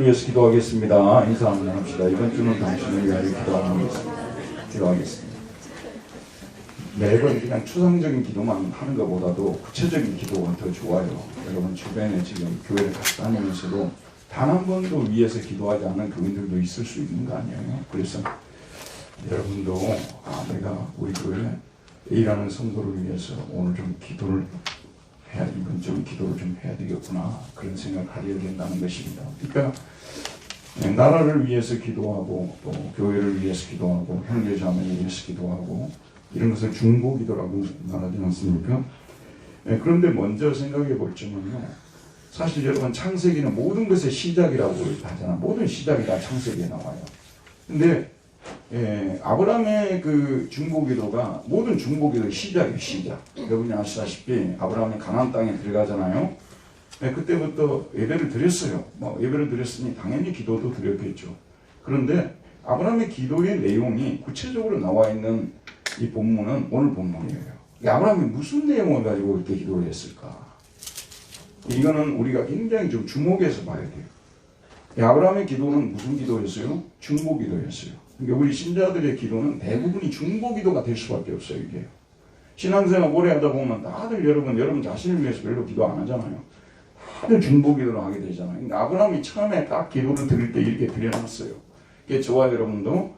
위해서 기도하겠습니다. 인사 한번 합시다. 이번 주는 당신을 위하여 기도하겠습니다. 매번 그냥 추상적인 기도만 하는 것보다도 구체적인 기도가 더 좋아요. 여러분 주변에 지금 교회를 같이 다니면서도 단 한 번도 위해서 기도하지 않는 교인들도 있을 수 있는 거 아니에요. 그래서 여러분도 내가 우리 교회 A라는 성도를 위해서 오늘 좀 기도를 이번 좀 기도를 좀 해야 되겠구나, 그런 생각을 가져야 된다는 것입니다. 그러니까 나라를 위해서 기도하고 또 교회를 위해서 기도하고 형제자매를 위해서 기도하고 이런 것을 중보기도라고 말하지 않습니까? 그런데 먼저 생각해 볼 점은요, 사실 여러분 창세기는 모든 것의 시작이라고 하잖아. 모든 시작이 다 창세기에 나와요. 근데 아브라함의 그 중보기도가 모든 중보기도의 시작이에요. 시작. 여러분이 아시다시피 아브라함이 가나안 땅에 들어가잖아요. 그때부터 예배를 드렸어요. 예배를 드렸으니 당연히 기도도 드렸겠죠. 그런데 아브라함의 기도의 내용이 구체적으로 나와 있는 이 본문은 오늘 본문이에요. 아브라함이 무슨 내용을 가지고 이렇게 기도를 했을까? 이거는 우리가 굉장히 좀 주목해서 봐야 돼요. 아브라함의 기도는 무슨 기도였어요? 중보기도였어요. 그러니까 우리 신자들의 기도는 대부분이 중보기도가 될 수밖에 없어요. 이게 신앙생활 오래 하다 보면 다들 여러분 자신을 위해서 별로 기도 안 하잖아요. 다들 중보기도를 하게 되잖아요. 그러니까 아브라함이 처음에 딱 기도를 드릴 때 이렇게 드려놨어요. 그게 저와 여러분도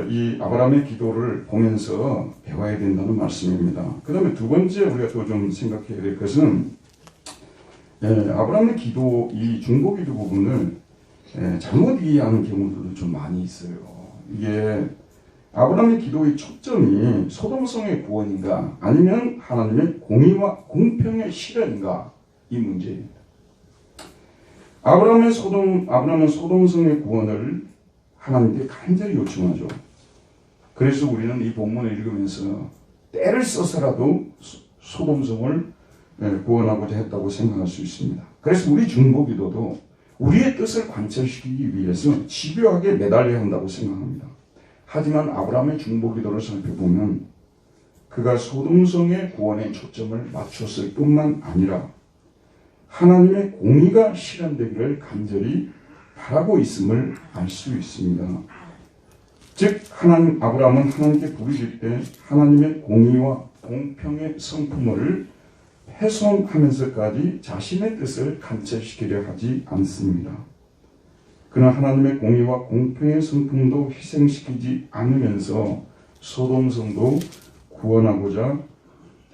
이 아브라함의 기도를 보면서 배워야 된다는 말씀입니다. 그 다음에 두 번째 우리가 또 좀 생각해야 될 것은 아브라함의 기도, 이 중보기도 부분을 잘못 이해하는 경우들도 좀 많이 있어요. 이게 아브라함의 기도의 초점이 소돔성의 구원인가 아니면 하나님의 공의와 공평의 실현인가, 이 문제입니다. 아브라함은 소돔성의 구원을 하나님께 간절히 요청하죠. 그래서 우리는 이 본문을 읽으면서 때를 써서라도 소돔성을 구원하고자 했다고 생각할 수 있습니다. 그래서 우리 중보기도도 우리의 뜻을 관철시키기 위해서 집요하게 매달려야 한다고 생각합니다. 하지만 아브라함의 중보기도를 살펴보면 그가 소돔성의 구원에 초점을 맞췄을 뿐만 아니라 하나님의 공의가 실현되기를 간절히 바라고 있음을 알 수 있습니다. 즉 아브라함은 하나님께 부르실 때 하나님의 공의와 공평의 성품을 훼손하면서까지 자신의 뜻을 관철시키려 하지 않습니다. 그는 하나님의 공의와 공평의 성품도 희생시키지 않으면서 소돔성도 구원하고자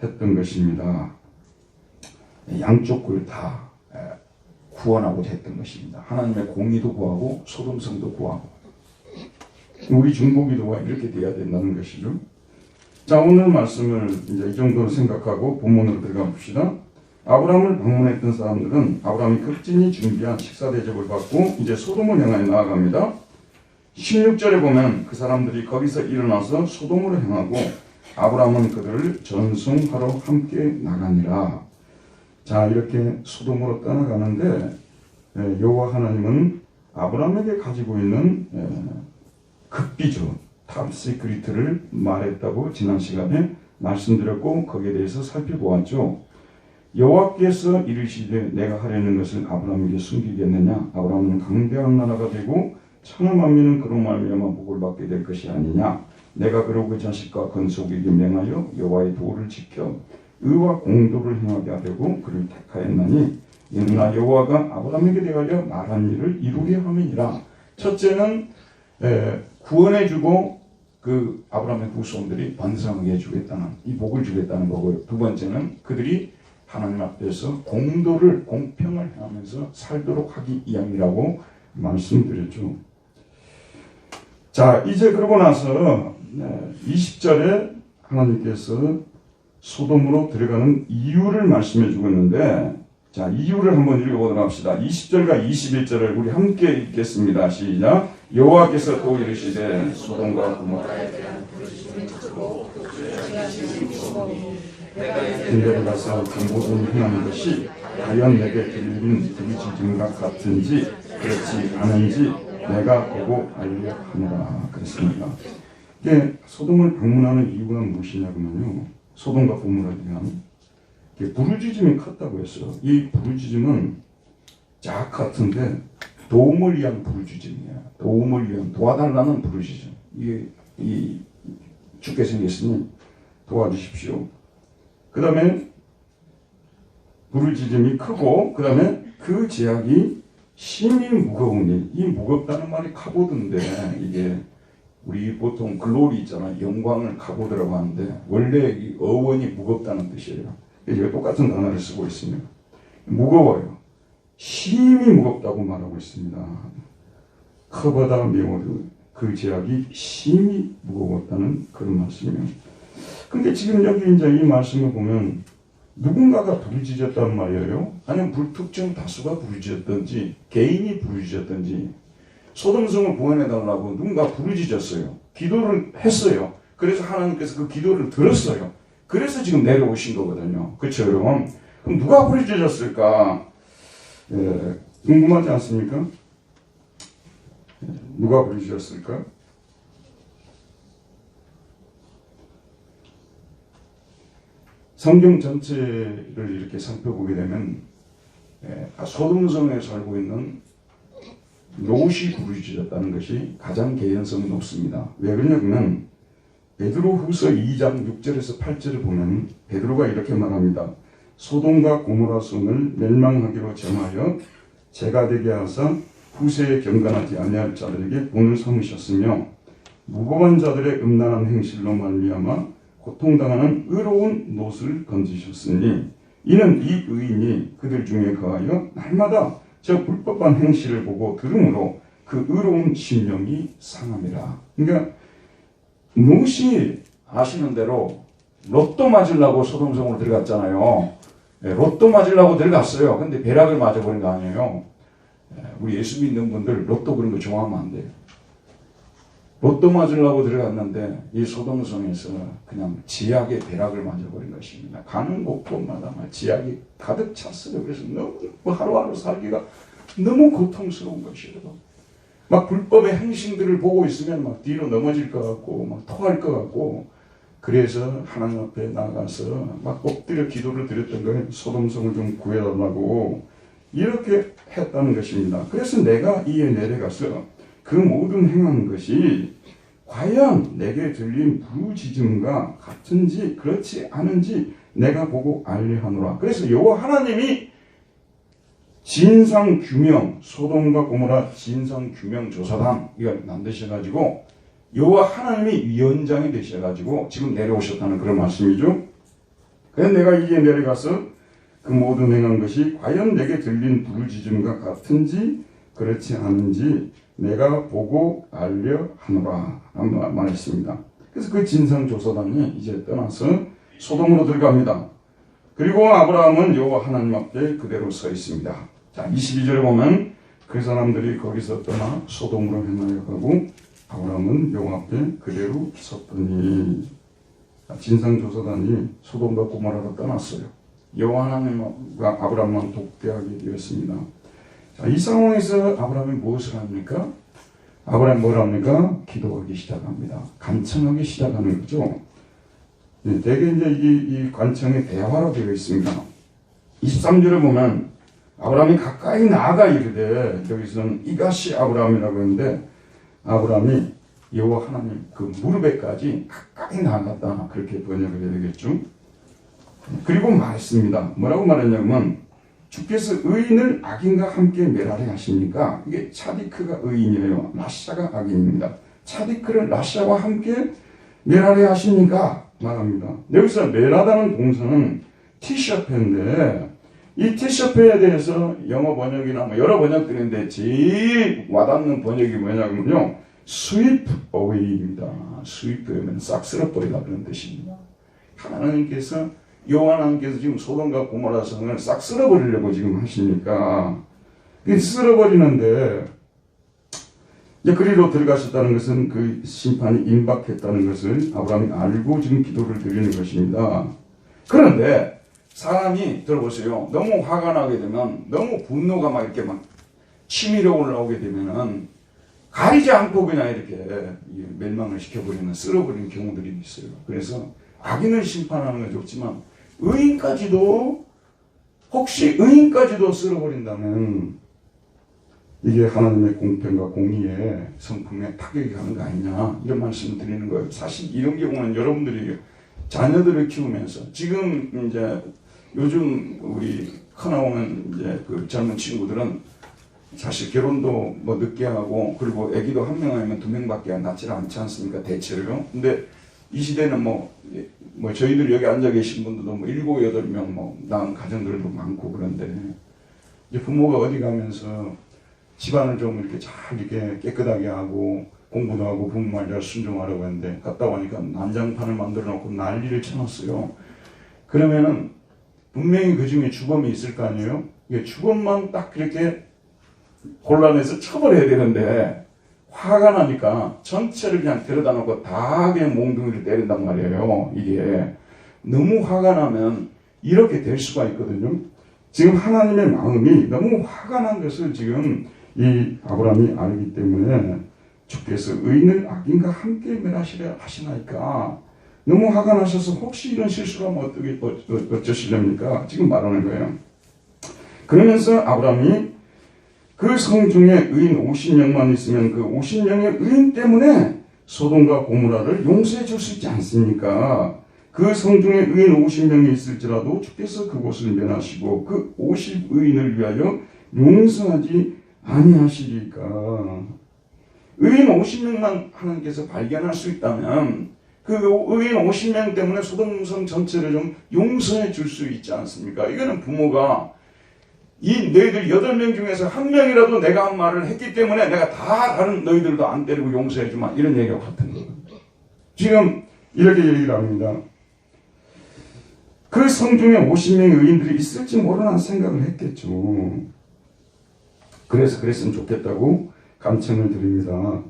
했던 것입니다. 양쪽을 다 구원하고자 했던 것입니다. 하나님의 공의도 구하고 소돔성도 구하고. 우리 중보기도가 이렇게 돼야 된다는 것이죠. 자, 오늘 말씀을 이제 이 정도로 생각하고 본문으로 들어가 봅시다. 아브라함을 방문했던 사람들은 아브라함이 극진히 준비한 식사 대접을 받고 이제 소돔을 향하여 나아갑니다. 16절에 보면 그 사람들이 거기서 일어나서 소돔으로 향하고 아브라함은 그들을 전송하러 함께 나가니라. 자, 이렇게 소돔으로 떠나가는데 여호와 하나님은 아브라함에게 가지고 있는 극비죠, 탑 시크릿을 말했다고 지난 시간에 말씀드렸고 거기에 대해서 살펴보았죠. 여호와께서 이르시되 내가 하려는 것을 아브라함에게 숨기겠느냐? 아브라함은 강대한 나라가 되고 천하 만민은 그로 말미암아 복을 받게 될 것이 아니냐? 내가 그로 그 자식과 건속에게 명하여 여호와의 도를 지켜 의와 공도를 행하게 하려고 그를 택하였나니 이는 여호와가 아브라함에게 대하여 말한 일을 이루게 함이니라. 첫째는 구원해주고 그 아브라함의 후손들이 번성하게 해주겠다는, 이 복을 주겠다는 거고요. 두 번째는 그들이 하나님 앞에서 공도를, 공평을 행하면서 살도록 하기 위함이라고 말씀드렸죠. 자, 이제 그러고 나서 20절에 하나님께서 소돔으로 들어가는 이유를 말씀해 주고 있는데, 자, 이유를 한번 읽어보도록 합시다. 20절과 21절을 우리 함께 읽겠습니다. 시작. 여호와께서 또 이르시되 소돔과 고모라에 대한 부르심이 크고 인도를 가서 그 모든 행하는 것이 과연 내게 들린 부르짖음과 같은지 그렇지 않은지 내가 보고 알려 하노라. 그랬습니다. 이게 소돔을 방문하는 이유가 무엇이냐면요, 소돔과 고모라에 대한 부르짖음이 컸다고 했어요. 이 부르짖음은 작 같은데 도움을 위한 부르짖음이야. 도움을 위한, 도와달라는 부르짖음. 이게 주께서 예수님 도와주십시오. 그 다음에 부르짖음이 크고, 그 다음에 그 제약이 심히 무거우니, 이 무겁다는 말이 카보드인데, 이게 우리 보통 글로리 있잖아, 영광을 카보드라고 하는데 원래 이 어원이 무겁다는 뜻이에요. 그래서 똑같은 단어를 쓰고 있습니다. 무거워요. 심히 무겁다고 말하고 있습니다. 커버다 메워드, 그 제약이 심히 무거웠다는 그런 말씀이에요. 근데 지금 여기 이제 이 말씀을 보면 누군가가 부르짖었단 말이에요. 아니면 불특정 다수가 부르짖었든지 개인이 부르짖었든지 소돔성을 구원해달라고 누군가 부르짖었어요. 기도를 했어요. 그래서 하나님께서 그 기도를 들었어요. 그래서 지금 내려오신 거거든요. 그렇죠, 여러분? 그럼 누가 부르짖었을까? 궁금하지 않습니까? 누가 부르짖었을까? 성경 전체를 이렇게 살펴보게 되면 소돔성에 살고 있는 롯이 부르짖었다는 것이 가장 개연성이 높습니다. 왜 그러냐면 베드로후서 2장 6절에서 8절을 보면 베드로가 이렇게 말합니다. 소돔과 고모라 성을 멸망하기로 정하여 재가 되게 하사 후세에 경건하지 아니할 자들에게 본을 삼으셨으며 무고한 자들의 음란한 행실로 말미암아 고통당하는 의로운 롯을 건지셨으니 이는 이 의인이 그들 중에 거하여 날마다 저 불법한 행실을 보고 들음으로 그 의로운 심령이 상함이라. 그러니까 롯이 아시는 대로 로또 맞으려고 소돔성으로 들어갔잖아요. 로또 맞으려고 들어갔어요. 근데 벼락을 맞아버린 거 아니에요. 우리 예수 믿는 분들 로또 그런 거 좋아하면 안 돼요. 로또 맞으려고 들어갔는데 이 소돔성에서 그냥 지약의 벼락을 맞아버린 것입니다. 가는 곳곳마다 지약이 가득 찼어요. 그래서 너무 하루하루 살기가 너무 고통스러운 것이에요. 막 불법의 행신들을 보고 있으면 막 뒤로 넘어질 것 같고 막 토할 것 같고 그래서 하나님 앞에 나가서 막 엎드려 기도를 드렸던 거예요. 소돔성을 좀 구해달라고 이렇게 했다는 것입니다. 그래서 내가 이에 내려가서 그 모든 행한 것이 과연 내게 들린 부르짖음과 같은지 그렇지 않은지 내가 보고 알려 하노라. 그래서 여호와 하나님이 진상규명, 소돔과 고모라 진상규명조사단 이걸 만드셔가지고 여호와 하나님이 위원장이 되셔가지고 지금 내려오셨다는 그런 말씀이죠. 그래서 내가 이에 내려가서 그 모든 행한 것이 과연 내게 들린 부르짖음과 같은지 그렇지 않은지 내가 보고 알려 하노라 라는 말했습니다. 그래서 그 진상조사단이 이제 떠나서 소돔으로 들어갑니다. 그리고 아브라함은 여호와 하나님 앞에 그대로 서 있습니다. 자, 22절에 보면 그 사람들이 거기서 떠나 소돔으로 향하여 가고 아브라함은 여호와 앞에 그대로 섰더니 진상조사단이 소돔과 고모라로 떠났어요. 여호와 하나님과 아브라함만 독대하게 되었습니다. 자, 이 상황에서 아브라함이 무엇을 합니까? 아브라함이 뭘 합니까? 기도하기 시작합니다. 간청하기 시작하는 거죠. 네, 대개 이제 이 간청의 대화로 되어 있습니다. 23절에 보면 아브라함이 가까이 나아가 이르되 여기서는 이가시 아브라함이라고 하는데 아브라함이 여호와 하나님 그 무릎에까지 가까이 나아갔다 그렇게 번역을 해야 되겠죠. 그리고 말했습니다. 뭐라고 말했냐면 주께서 의인을 악인과 함께 멸하려 하십니까? 이게 차디크가 의인이에요. 라샤가 악인입니다. 차디크를 라샤와 함께 멸하려 하십니까? 말합니다. 여기서 멸하다는 동사는 티셔페인데 이 티셔페에 대해서 영어 번역이나 뭐 여러 번역들인데 제일 와닿는 번역이 뭐냐면요. sweep away입니다. sweep하면 싹 쓸어버리다 그런 뜻입니다. 하나님께서 여호와 하나님께서 지금 소돔과 고모라 성을 싹 쓸어버리려고 지금 하시니까 쓸어버리는데 이제 그리로 들어가셨다는 것은 그 심판이 임박했다는 것을 아브라함이 알고 지금 기도를 드리는 것입니다. 그런데 사람이 들어보세요. 너무 화가 나게 되면 너무 분노가 막 이렇게 막 치밀어 올라오게 되면은 가리지 않고 그냥 이렇게 멸망을 시켜버리는 쓸어버리는 경우들이 있어요. 그래서 악인을 심판하는 건 좋지만 의인까지도 혹시 의인까지도 쓸어버린다면 이게 하나님의 공평과 공의에 성품에 타격이 가는 거 아니냐 이런 말씀을 드리는 거예요. 사실 이런 경우는 여러분들이 자녀들을 키우면서 지금 이제 요즘 우리 커나오는 이제 그 젊은 친구들은 사실 결혼도 뭐 늦게 하고 그리고 아기도 한 명 아니면 두 명밖에 낳지를 않지 않습니까 대체로. 근데 이 시대는 뭐 저희들 여기 앉아 계신 분들도 뭐 7, 8명 뭐 낳은 가정들도 많고 그런데 이제 부모가 어디 가면서 집안을 좀 이렇게 잘 이렇게 깨끗하게 하고 공부도 하고 부모 말 잘 순종하려고 했는데 갔다 오니까 난장판을 만들어 놓고 난리를 쳐놨어요. 그러면은 분명히 그 중에 주범이 있을 거 아니에요? 이게 주범만 딱 그렇게 곤란해서 처벌해야 되는데 화가 나니까 전체를 그냥 데려다 놓고 다 그냥 몽둥이를 때린단 말이에요. 이게 너무 화가 나면 이렇게 될 수가 있거든요. 지금 하나님의 마음이 너무 화가 난 것을 지금 이 아브라함이 알기 때문에 주께서 의인을 악인과 함께 멸하시려 하시나이까 너무 화가 나셔서 혹시 이런 실수가 하면 어쩌시렵니까? 지금 말하는 거예요. 그러면서 아브라함이 그 성중에 의인 50명만 있으면 그 50명의 의인 때문에 소돔과 고모라를 용서해 줄 수 있지 않습니까? 그 성중에 의인 50명이 있을지라도 주께서 그곳을 멸하시고 그 50의인을 위하여 용서하지 아니하시리까. 의인 50명만 하나님께서 발견할 수 있다면 그 의인 50명 때문에 소돔성 전체를 좀 용서해 줄 수 있지 않습니까? 이거는 부모가 이 너희들 8명 중에서 한 명이라도 내가 한 말을 했기 때문에 내가 다 다른 너희들도 안 때리고 용서해 주마 이런 얘기가 같은 거예요. 지금 이렇게 얘기를 합니다. 그 성중에 50명의 의인들이 있을지 모르나 생각을 했겠죠. 그래서 그랬으면 좋겠다고 간청을 드립니다.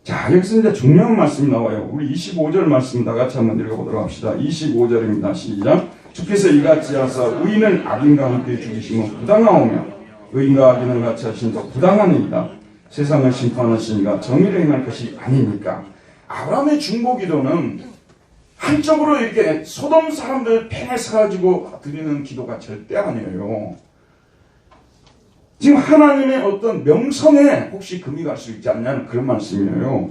자, 여기서 이제 중요한 말씀이 나와요. 우리 25절 말씀 다 같이 한번 읽어보도록 합시다. 25절입니다. 시작. 주께서 이같이 하사 의인을 악인과 함께 죽이시면 부당하오며 의인과 악인을 같이 하신 더 부당하니이다. 세상을 심판하시니가 정의를 행할 것이 아니니까. 아브라함의 중보기도는 한쪽으로 이렇게 소돔 사람들 패내서가지고 드리는 기도가 절대 아니에요. 지금 하나님의 어떤 명성에 혹시 금이 갈 수 있지 않냐는 그런 말씀이에요.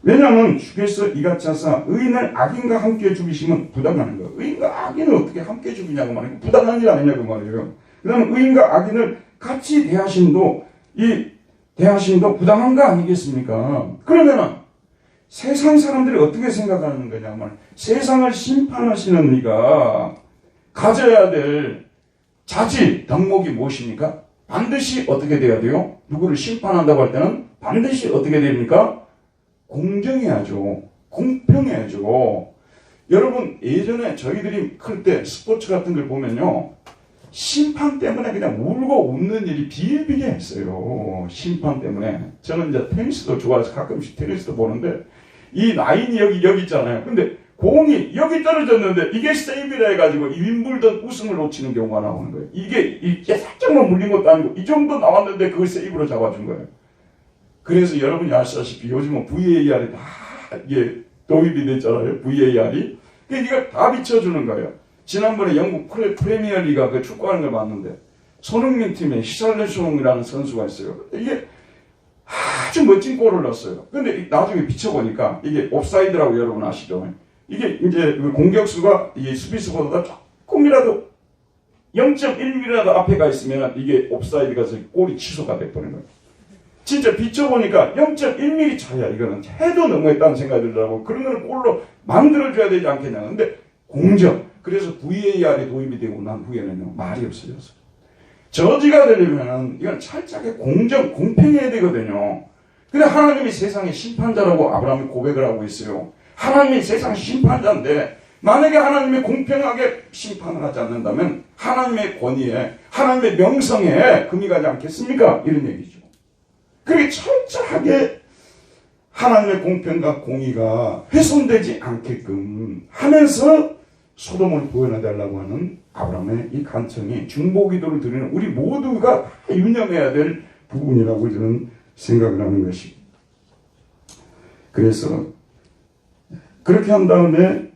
왜냐하면 주께서 이같이 하사 의인을 악인과 함께 죽이시면 부당하는 거예요. 의인과 악인을 어떻게 함께 죽이냐고 말이에요. 부당한 일 아니냐고 말이에요. 그 다음에 의인과 악인을 같이 대하심도 부당한 거 아니겠습니까? 그러면은 세상 사람들이 어떻게 생각하는 거냐 말. 세상을 심판하시는 네가 가져야 될 자질, 덕목이 무엇입니까? 반드시 어떻게 돼야 돼요? 누구를 심판한다고 할 때는 반드시 어떻게 됩니까? 공정해야죠. 공평해야죠. 여러분 예전에 저희들이 클 때 스포츠 같은 걸 보면요. 심판 때문에 그냥 울고 웃는 일이 비일비재했어요. 심판 때문에. 저는 이제 테니스도 좋아해서 가끔씩 테니스도 보는데 이 라인이 여기 있잖아요. 근데 공이 여기 떨어졌는데 이게 세이브라 해가지고 이 윈블던 우승을 놓치는 경우가 나오는 거예요. 이게 살짝만 물린 것도 아니고 이 정도 나왔는데 그걸 세이브로 잡아준 거예요. 그래서 여러분이 아시다시피 요즘은 VAR이 다 이게 도입이 됐잖아요. VAR이. 이걸 다 비춰주는 거예요. 지난번에 영국 프리미어리가 그 축구하는 걸 봤는데 손흥민 팀에 히샬레숑이라는 선수가 있어요. 이게 아주 멋진 골을 넣었어요. 근데 나중에 비춰보니까 이게 옵사이드라고 여러분 아시죠? 이게 이제 공격수가 이 수비수보다 조금이라도 0.1mm라도 앞에 가 있으면 이게 옵사이드가 돼서 골이 취소가 돼버린 거예요. 진짜 비춰보니까 0.1mm 차이야. 이거는 해도 너무했다는 생각이 들더라고. 그런 거는 골로 만들어줘야 되지 않겠냐. 근데 공정. 그래서 VAR이 도입이 되고 난 후에는요, 말이 없어졌어요. 저지가 되려면 이건 철저하게 공평해야 되거든요. 근데 하나님이 세상의 심판자라고 아브라함이 고백을 하고 있어요. 하나님이 세상 심판자인데 만약에 하나님이 공평하게 심판을 하지 않는다면 하나님의 권위에 하나님의 명성에 금이 가지 않겠습니까? 이런 얘기죠. 그렇게 철저하게 하나님의 공평과 공의가 훼손되지 않게끔 하면서 소돔을 구원해달라고 하는 아브라함의 이 간청이 중보기도를 드리는 우리 모두가 다 유념해야 될 부분이라고 저는 생각을 하는 것입니다. 그래서 그렇게 한 다음에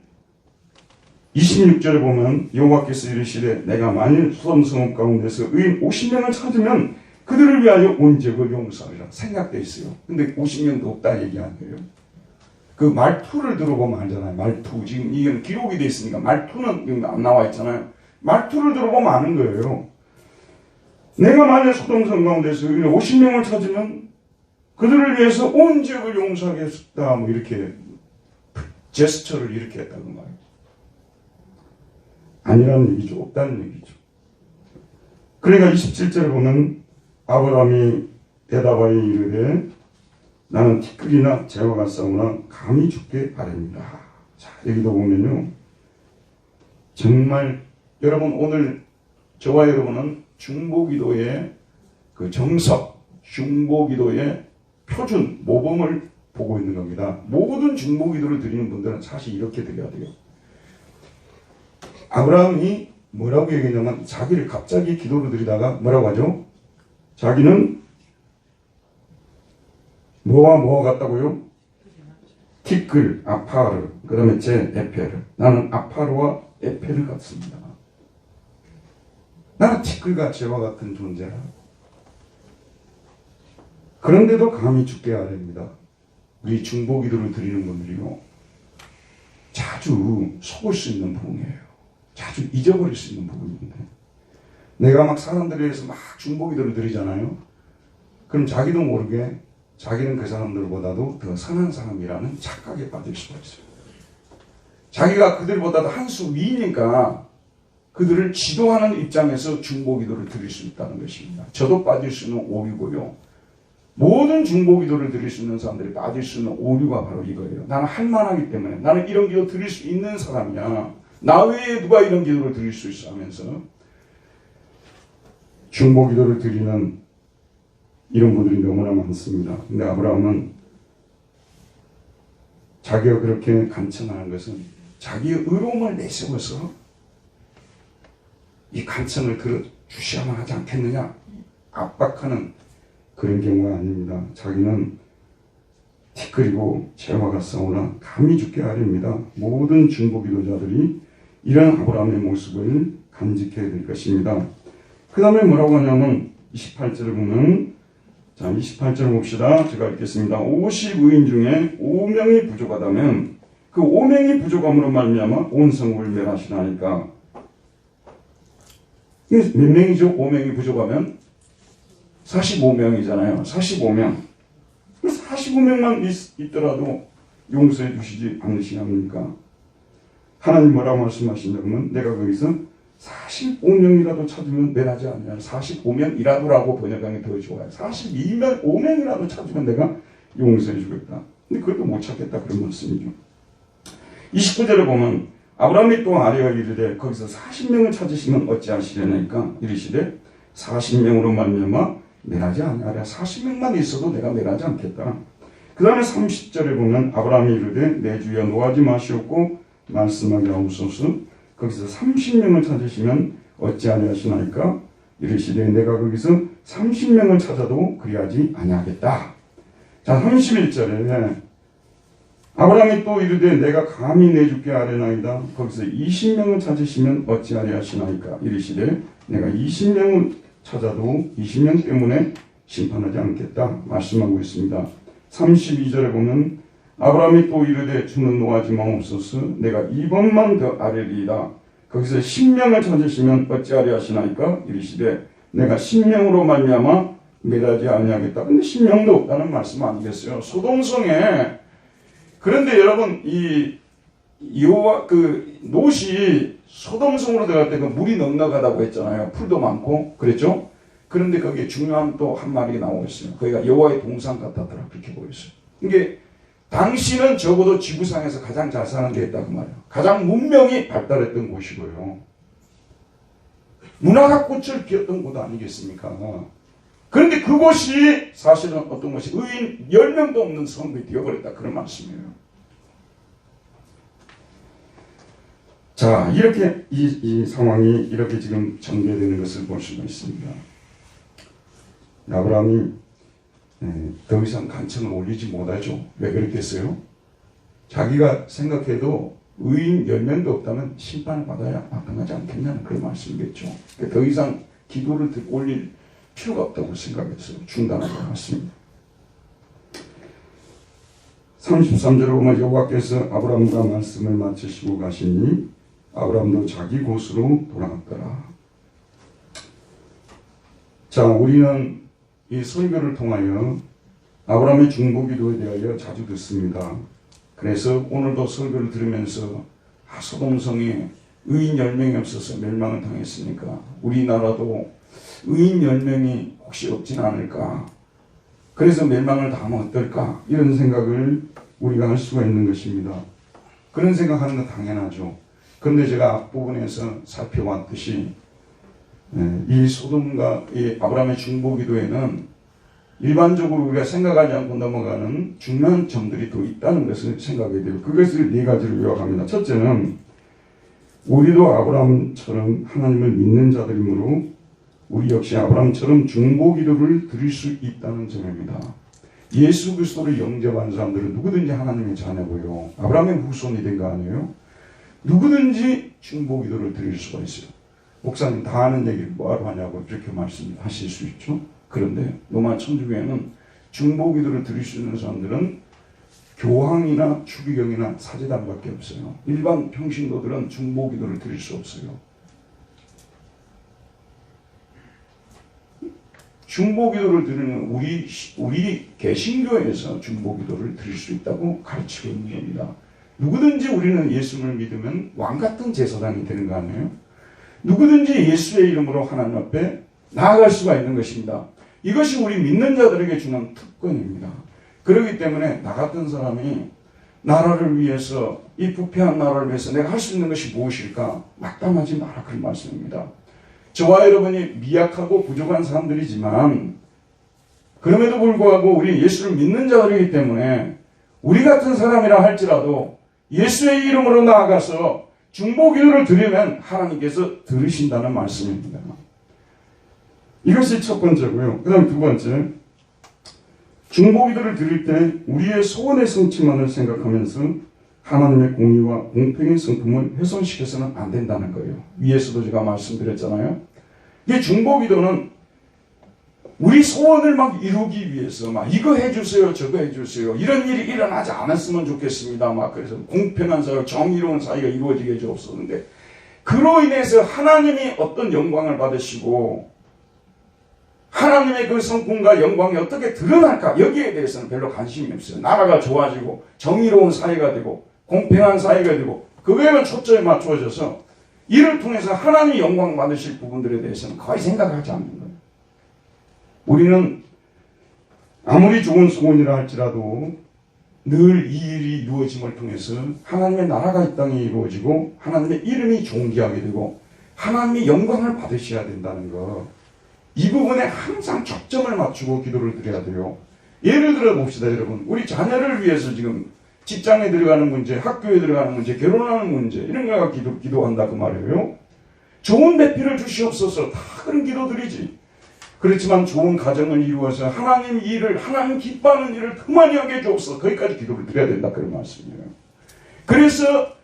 26절에 보면 여호와께서 이르시되 내가 만일 소돔 성읍 가운데서 의인 50명을 찾으면 그들을 위하여 온 지역을 용서하리라. 생각돼 있어요. 근데 50명도 없다 얘기 아니에요. 그 말투를 들어보면 알잖아요. 말투. 지금 이건 기록이 돼 있으니까 말투는 안 나와 있잖아요. 말투를 들어보면 아는 거예요. 내가 만일 소돔 성읍 가운데서 의인 50명을 찾으면 그들을 위해서 온 지역을 용서하겠다. 뭐 이렇게 제스처를 이렇게 했다고 말이에요. 아니라는 얘기죠. 없다는 얘기죠. 그러니까 27절에 보면 아브라함이 대답하여 이르되 나는 티끌이나 재와 같사오나 감히 죽게 아뢰니라. 자, 여기도 보면요. 정말 여러분 오늘 저와 여러분은 중보기도의 그 정석, 중보기도의 표준, 모범을 보고 있는 겁니다. 모든 중보기도를 드리는 분들은 사실 이렇게 드려야 돼요. 아브라함이 뭐라고 얘기했냐면 자기를 갑자기 기도를 드리다가 뭐라고 하죠? 자기는 뭐와 뭐가 같다고요? 티끌, 아파르, 그 다음에 제 에페르. 나는 아파르와 에페르 같습니다. 나는 티끌과 제와 같은 존재라. 그런데도 감히 죽게 아뢰입니다. 우리 중보기도를 드리는 분들이요. 자주 속을 수 있는 부분이에요. 자주 잊어버릴 수 있는 부분인데 내가 막 사람들에 의해서 막 중보기도를 드리잖아요. 그럼 자기도 모르게 자기는 그 사람들보다도 더 선한 사람이라는 착각에 빠질 수가 있어요. 자기가 그들보다도 한 수 위니까 그들을 지도하는 입장에서 중보기도를 드릴 수 있다는 것입니다. 저도 빠질 수 있는 오류고요. 모든 중보기도를 드릴 수 있는 사람들이 빠질 수 있는 오류가 바로 이거예요. 나는 할만하기 때문에 나는 이런 기도 드릴 수 있는 사람이야. 나 외에 누가 이런 기도를 드릴 수 있어 하면서 중보기도를 드리는 이런 분들이 너무나 많습니다. 근데 아브라함은 자기가 그렇게 간청하는 것은 자기의 의로움을 내세워서 이 간청을 들어주셔야만 하지 않겠느냐 압박하는 그런 경우가 아닙니다. 자기는 티끌이고 재와 같사오나 감히 죽게 하렵니다. 모든 중보기도자들이 이런 아브라함의 모습을 간직해야 될 것입니다. 그 다음에 뭐라고 하냐면 28절을 보면 자 28절 봅시다. 제가 읽겠습니다. 50의인 중에 5명이 부족하다면 그 5명이 부족함으로 말미암아 온 성읍을 멸하시나니까 몇 명이죠? 5명이 부족하면 45명이잖아요. 45명. 45명만 있더라도 용서해 주시지 않으시냐입니까? 하나님 뭐라고 말씀하시냐면 내가 거기서 45명이라도 찾으면 멸하지 않냐. 45명이라도라고 번역하는 게 더 좋아요. 42명, 5명이라도 찾으면 내가 용서해 주겠다. 근데 그것도 못 찾겠다 그런 말씀이죠. 29절에 보면 아브라함이 또 아뢰어 이르되 거기서 40명을 찾으시면 어찌하시려니까 이르시되 40명으로 말미암아 멸하지 않으랴. 40명만 있어도 내가 멸하지 않겠다. 그 다음에 30절에 보면 아브라함이 이르되 내 주여 노하지 마시옵고 말씀하게 하옵소서. 거기서 30명을 찾으시면 어찌하시나이까 이르시되 내가 거기서 30명을 찾아도 그리하지 아니하겠다. 자 31절에 아브라함이 또 이르되 내가 감히 내주께 아뢰나이다. 거기서 20명을 찾으시면 어찌하시나이까 이르시되 내가 20명을 찾아도 20명 때문에 심판하지 않겠다 말씀하고 있습니다. 32절에 보면 아브라함이 또 이르되 주는 노하지 마옵소서. 내가 2번만 더 아뢰리이다. 거기서 10명을 찾으시면 어찌하려 하시나이까 이르시되 내가 10명으로 말미암아 멸하지 아니하겠다. 근데 10명도 없다는 말씀 아니겠어요? 소돔성에. 그런데 여러분 이 여호와 그 롯이 소돔성으로 들어갈 때 그 물이 넉넉하다고 했잖아요. 풀도 많고 그랬죠? 그런데 거기에 중요한 또 한 말이 나오고 있어요. 거기가 여호와의 동산 같았더라 그렇게 보였어요. 이게 당시는 적어도 지구상에서 가장 잘 사는 데 있다고 말이에요. 가장 문명이 발달했던 곳이고요. 문화가 꽃을 피웠던 곳 아니겠습니까? 그런데 그곳이 사실은 어떤 것이 의인 10명도 없는 성읍이 되어버렸다 그런 말씀이에요. 자 이렇게 이 상황이 이렇게 지금 전개되는 것을 볼 수가 있습니다. 아브라함이 더 이상 간청을 올리지 못하죠. 왜 그랬겠어요? 자기가 생각해도 의인 10명도 없다면 심판을 받아야 마땅하지 않겠냐는 그런 말씀이겠죠. 더 이상 기도를 올릴 필요가 없다고 생각해서 중단하고 왔습니다. 33절에 보면 여호와께서 아브라함과 말씀을 마치시고 가시니 아브라함도 자기 곳으로 돌아갔더라. 자, 우리는 이 설교를 통하여 아브라함의 중보기도에 대하여 자주 듣습니다. 그래서 오늘도 설교를 들으면서 소돔성에 의인 10명이 없어서 멸망을 당했으니까 우리나라도 의인 10명이 혹시 없진 않을까, 그래서 멸망을 당하면 어떨까, 이런 생각을 우리가 할 수가 있는 것입니다. 그런 생각하는 건 당연하죠. 그런데 제가 앞부분에서 살펴봤듯이 이 소돔과 이 아브라함의 중보기도에는 일반적으로 우리가 생각하지 않고 넘어가는 중요한 점들이 또 있다는 것을 생각해야 돼요. 그것을 4가지로 요약합니다. 첫째는 우리도 아브라함처럼 하나님을 믿는 자들이므로 우리 역시 아브라함처럼 중보기도를 드릴 수 있다는 점입니다. 예수 그리스도를 영접한 사람들은 누구든지 하나님의 자녀고요. 아브라함의 후손이 된 거 아니에요? 누구든지 중보기도를 드릴 수가 있어요. 목사님 다 아는 얘기를 뭐하러 하냐고 이렇게 말씀하실 수 있죠. 그런데 로마 천주교에는 중보기도를 드릴 수 있는 사람들은 교황이나 추기경이나 사제단밖에 없어요. 일반 평신도들은 중보기도를 드릴 수 없어요. 중보기도를 드리는 우리 개신교에서 중보기도를 드릴 수 있다고 가르치고 있는 겁니다. 누구든지 우리는 예수를 믿으면 왕같은 제사장이 되는 거 아니에요? 누구든지 예수의 이름으로 하나님 앞에 나아갈 수가 있는 것입니다. 이것이 우리 믿는 자들에게 주는 특권입니다. 그렇기 때문에 나 같은 사람이 나라를 위해서, 이 부패한 나라를 위해서 내가 할 수 있는 것이 무엇일까? 막담하지 마라, 그런 말씀입니다. 저와 여러분이 미약하고 부족한 사람들이지만 그럼에도 불구하고 우리 예수를 믿는 자들이기 때문에 우리 같은 사람이라 할지라도 예수의 이름으로 나아가서 중보기도를 드리면 하나님께서 들으신다는 말씀입니다. 이것이 첫 번째고요. 그 다음 두 번째, 중보기도를 드릴 때 우리의 소원의 성취만을 생각하면서 하나님의 공의와 공평의 성품을 훼손시켜서는 안 된다는 거예요. 위에서도 제가 말씀드렸잖아요. 이 중보기도는 우리 소원을 막 이루기 위해서 막 이거 해주세요, 저거 해주세요, 이런 일이 일어나지 않았으면 좋겠습니다. 막 그래서 공평한 사회, 정의로운 사회가 이루어지게 해주었었는데 그로 인해서 하나님이 어떤 영광을 받으시고 하나님의 그 성품과 영광이 어떻게 드러날까, 여기에 대해서는 별로 관심이 없어요. 나라가 좋아지고 정의로운 사회가 되고 공평한 사회가 되고 그거에만 초점이 맞추어져서 이를 통해서 하나님이 영광 받으실 부분들에 대해서는 거의 생각하지 않는 거예요. 우리는 아무리 좋은 소원이라 할지라도 늘 이 일이 이루어짐을 통해서 하나님의 나라가 이 땅에 이루어지고 하나님의 이름이 존귀하게 되고 하나님이 영광을 받으셔야 된다는 거, 이 부분에 항상 초점을 맞추고 기도를 드려야 돼요. 예를 들어 봅시다, 여러분. 우리 자녀를 위해서 지금 직장에 들어가는 문제, 학교에 들어가는 문제, 결혼하는 문제, 이런 거가 기도한다 그 말이에요. 좋은 배필을 주시옵소서, 다 그런 기도들이지. 그렇지만 좋은 가정을 이루어서 하나님 일을, 하나님 기뻐하는 일을 더 많이 하게 해주옵소서, 거기까지 기도를 드려야 된다 그런 말씀이에요. 그래서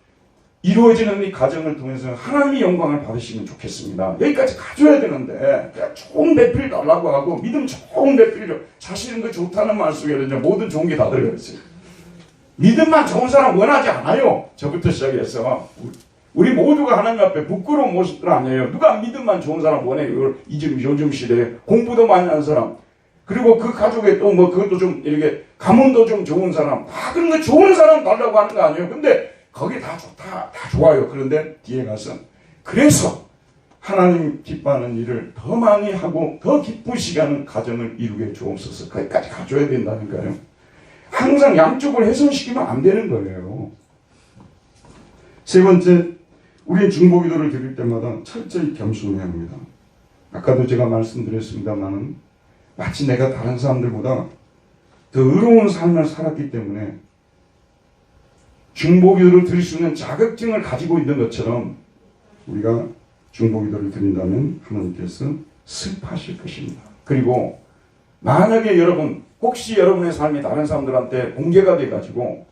이루어지는 이 가정을 통해서 하나님이 영광을 받으시면 좋겠습니다. 여기까지 가져야 되는데 그냥 좋은 배필 달라고 하고 믿음 좋은 배필이죠. 사실은 그 좋다는 말 속에는 모든 좋은 게 다 들어가 있어요. 믿음만 좋은 사람 원하지 않아요. 저부터 시작해서 우리 모두가 하나님 앞에 부끄러운 모습들 아니에요. 누가 믿음만 좋은 사람 원해요. 요즘 시대에 공부도 많이 하는 사람, 그리고 그 가족에 또 뭐 그것도 좀 이렇게 가문도 좀 좋은 사람, 다 그런 거 좋은 사람 달라고 하는 거 아니에요. 근데 거기 다 좋다, 다 좋아요. 그런데 뒤에 가서 그래서 하나님 기뻐하는 일을 더 많이 하고 더 기쁘시게 하는 가정을 이루게 주옵소서, 거기까지 가져야 된다니까요. 항상 양쪽을 훼손시키면 안 되는 거예요. 세 번째, 우리는 중보기도를 드릴 때마다 철저히 겸손해야 합니다. 아까도 제가 말씀드렸습니다만은 마치 내가 다른 사람들보다 더 의로운 삶을 살았기 때문에 중보기도를 드릴 수 있는 자격증을 가지고 있는 것처럼 우리가 중보기도를 드린다면 하나님께서 슬퍼하실 것입니다. 그리고 만약에 여러분, 혹시 여러분의 삶이 다른 사람들한테 공개가 돼가지고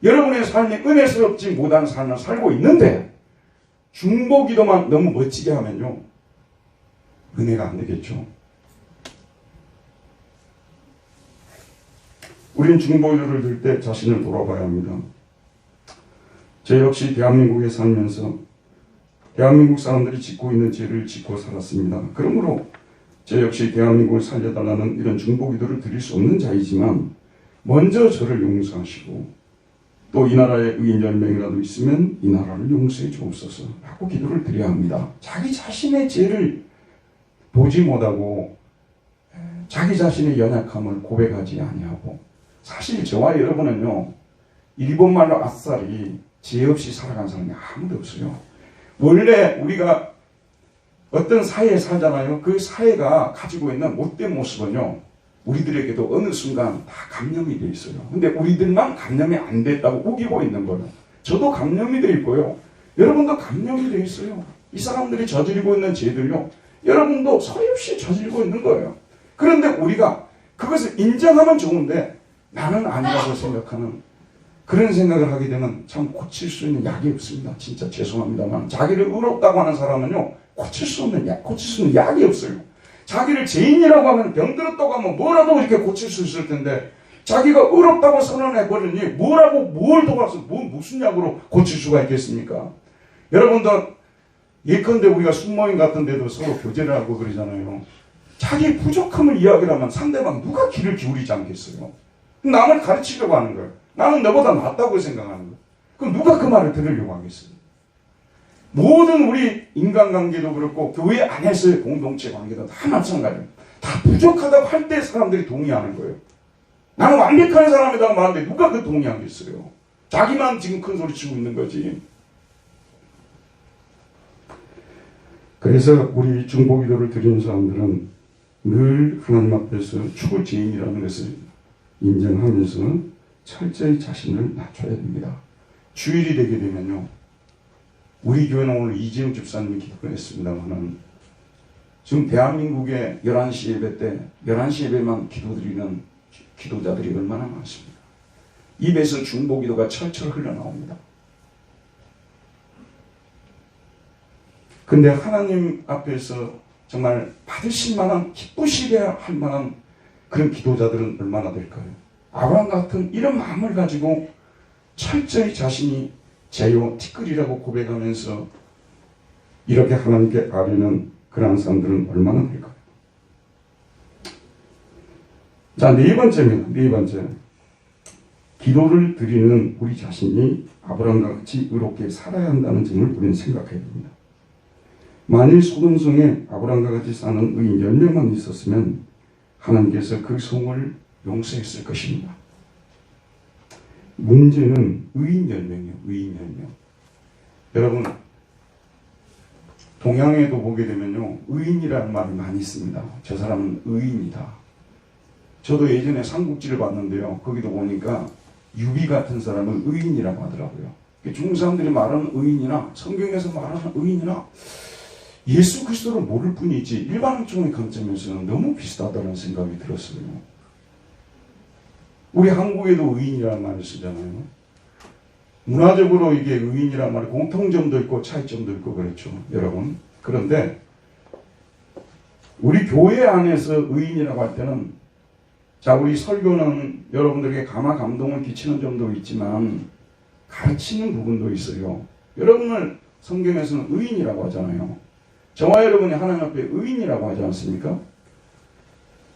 여러분의 삶이 은혜스럽지 못한 삶을 살고 있는데 중보기도만 너무 멋지게 하면요, 은혜가 안 되겠죠. 우린 중보기도를 들 때 자신을 돌아봐야 합니다. 저 역시 대한민국에 살면서 대한민국 사람들이 짓고 있는 죄를 짓고 살았습니다. 그러므로 저 역시 대한민국을 살려달라는 이런 중보기도를 드릴 수 없는 자이지만 먼저 저를 용서하시고 또 이 나라에 의인 10명이라도 있으면 이 나라를 용서해 주옵소서 하고 기도를 드려야 합니다. 자기 자신의 죄를 보지 못하고 자기 자신의 연약함을 고백하지 아니하고, 사실 저와 여러분은요, 일본 말로 아싸리 죄 없이 살아간 사람이 아무도 없어요. 원래 우리가 어떤 사회에 살잖아요. 그 사회가 가지고 있는 못된 모습은요, 우리들에게도 어느 순간 다 감염이 돼 있어요. 근데 우리들만 감염이 안 됐다고 우기고 있는 거예요. 저도 감염이 돼 있고요. 여러분도 감염이 돼 있어요. 이 사람들이 저지르고 있는 죄들요, 여러분도 서없이 저지르고 있는 거예요. 그런데 우리가 그것을 인정하면 좋은데 나는 아니라고 생각하는 그런 생각을 하게 되면 참 고칠 수 있는 약이 없습니다. 진짜 죄송합니다만 자기를 의롭다고 하는 사람은요, 고칠 수 있는 약이 없어요. 자기를 죄인이라고 하면, 병들었다고 하면 뭐라도 이렇게 고칠 수 있을 텐데 자기가 의롭다고 선언해버리니 뭘 도와서 무슨 약으로 고칠 수가 있겠습니까? 여러분도 예컨대 우리가 순모임 같은 데도 서로 교제를 하고 그러잖아요. 자기 부족함을 이야기하면 상대방 누가 귀를 기울이지 않겠어요? 남을 가르치려고 하는 거예요. 나는 너보다 낫다고 생각하는 거예요. 그럼 누가 그 말을 들으려고 하겠어요? 모든 우리 인간관계도 그렇고 교회 안에서의 공동체 관계도 다 마찬가지예요. 다 부족하다고 할 때 사람들이 동의하는 거예요. 나는 완벽한 사람이라고 말하는데 누가 그 동의하겠어요? 자기만 지금 큰 소리 치고 있는 거지. 그래서 우리 중보기도를 드리는 사람들은 늘 하나님 앞에서 초죄인이라는 것을 인정하면서 철저히 자신을 낮춰야 됩니다. 주일이 되게 되면요, 우리 교회는 오늘 이재용 집사님이 기도를 했습니다만은 지금 대한민국의 11시 예배 때 11시 예배만 기도드리는 기도자들이 얼마나 많습니다. 입에서 중보기도가 철철 흘러나옵니다. 근데 하나님 앞에서 정말 받으실 만한, 기쁘시게 할 만한 그런 기도자들은 얼마나 될까요? 아브라함 같은 이런 마음을 가지고 철저히 자신이 죄요 티끌이라고 고백하면서 이렇게 하나님께 아뢰는 그러한 사람들은 얼마나 될까요? 자, 네 번째입니다. 네 번째. 기도를 드리는 우리 자신이 아브라함과 같이 의롭게 살아야 한다는 점을 우리는 생각해야 됩니다. 만일 소돔성에 아브라함과 같이 사는 의인 10명만 있었으면 하나님께서 그 성을 용서했을 것입니다. 문제는 의인 10명이에요. 의인 10명. 여러분, 동양에도 보게 되면요, 의인이라는 말이 많이 있습니다. 저 사람은 의인이다. 저도 예전에 삼국지를 봤는데요, 거기도 보니까 유비 같은 사람은 의인이라고 하더라고요. 중국 사람들이 말하는 의인이나 성경에서 말하는 의인이나 예수 그리스도를 모를 뿐이지 일반적인 관점에서는 너무 비슷하다는 생각이 들었어요. 우리 한국에도 의인이라는 말을 쓰잖아요. 문화적으로 이게 의인이라는 말이 공통점도 있고 차이점도 있고 그렇죠, 여러분. 그런데 우리 교회 안에서 의인이라고 할 때는, 자, 우리 설교는 여러분들에게 감동을 끼치는 점도 있지만 가르치는 부분도 있어요. 여러분을 성경에서는 의인이라고 하잖아요. 저와 여러분이 하나님 앞에 의인이라고 하지 않습니까?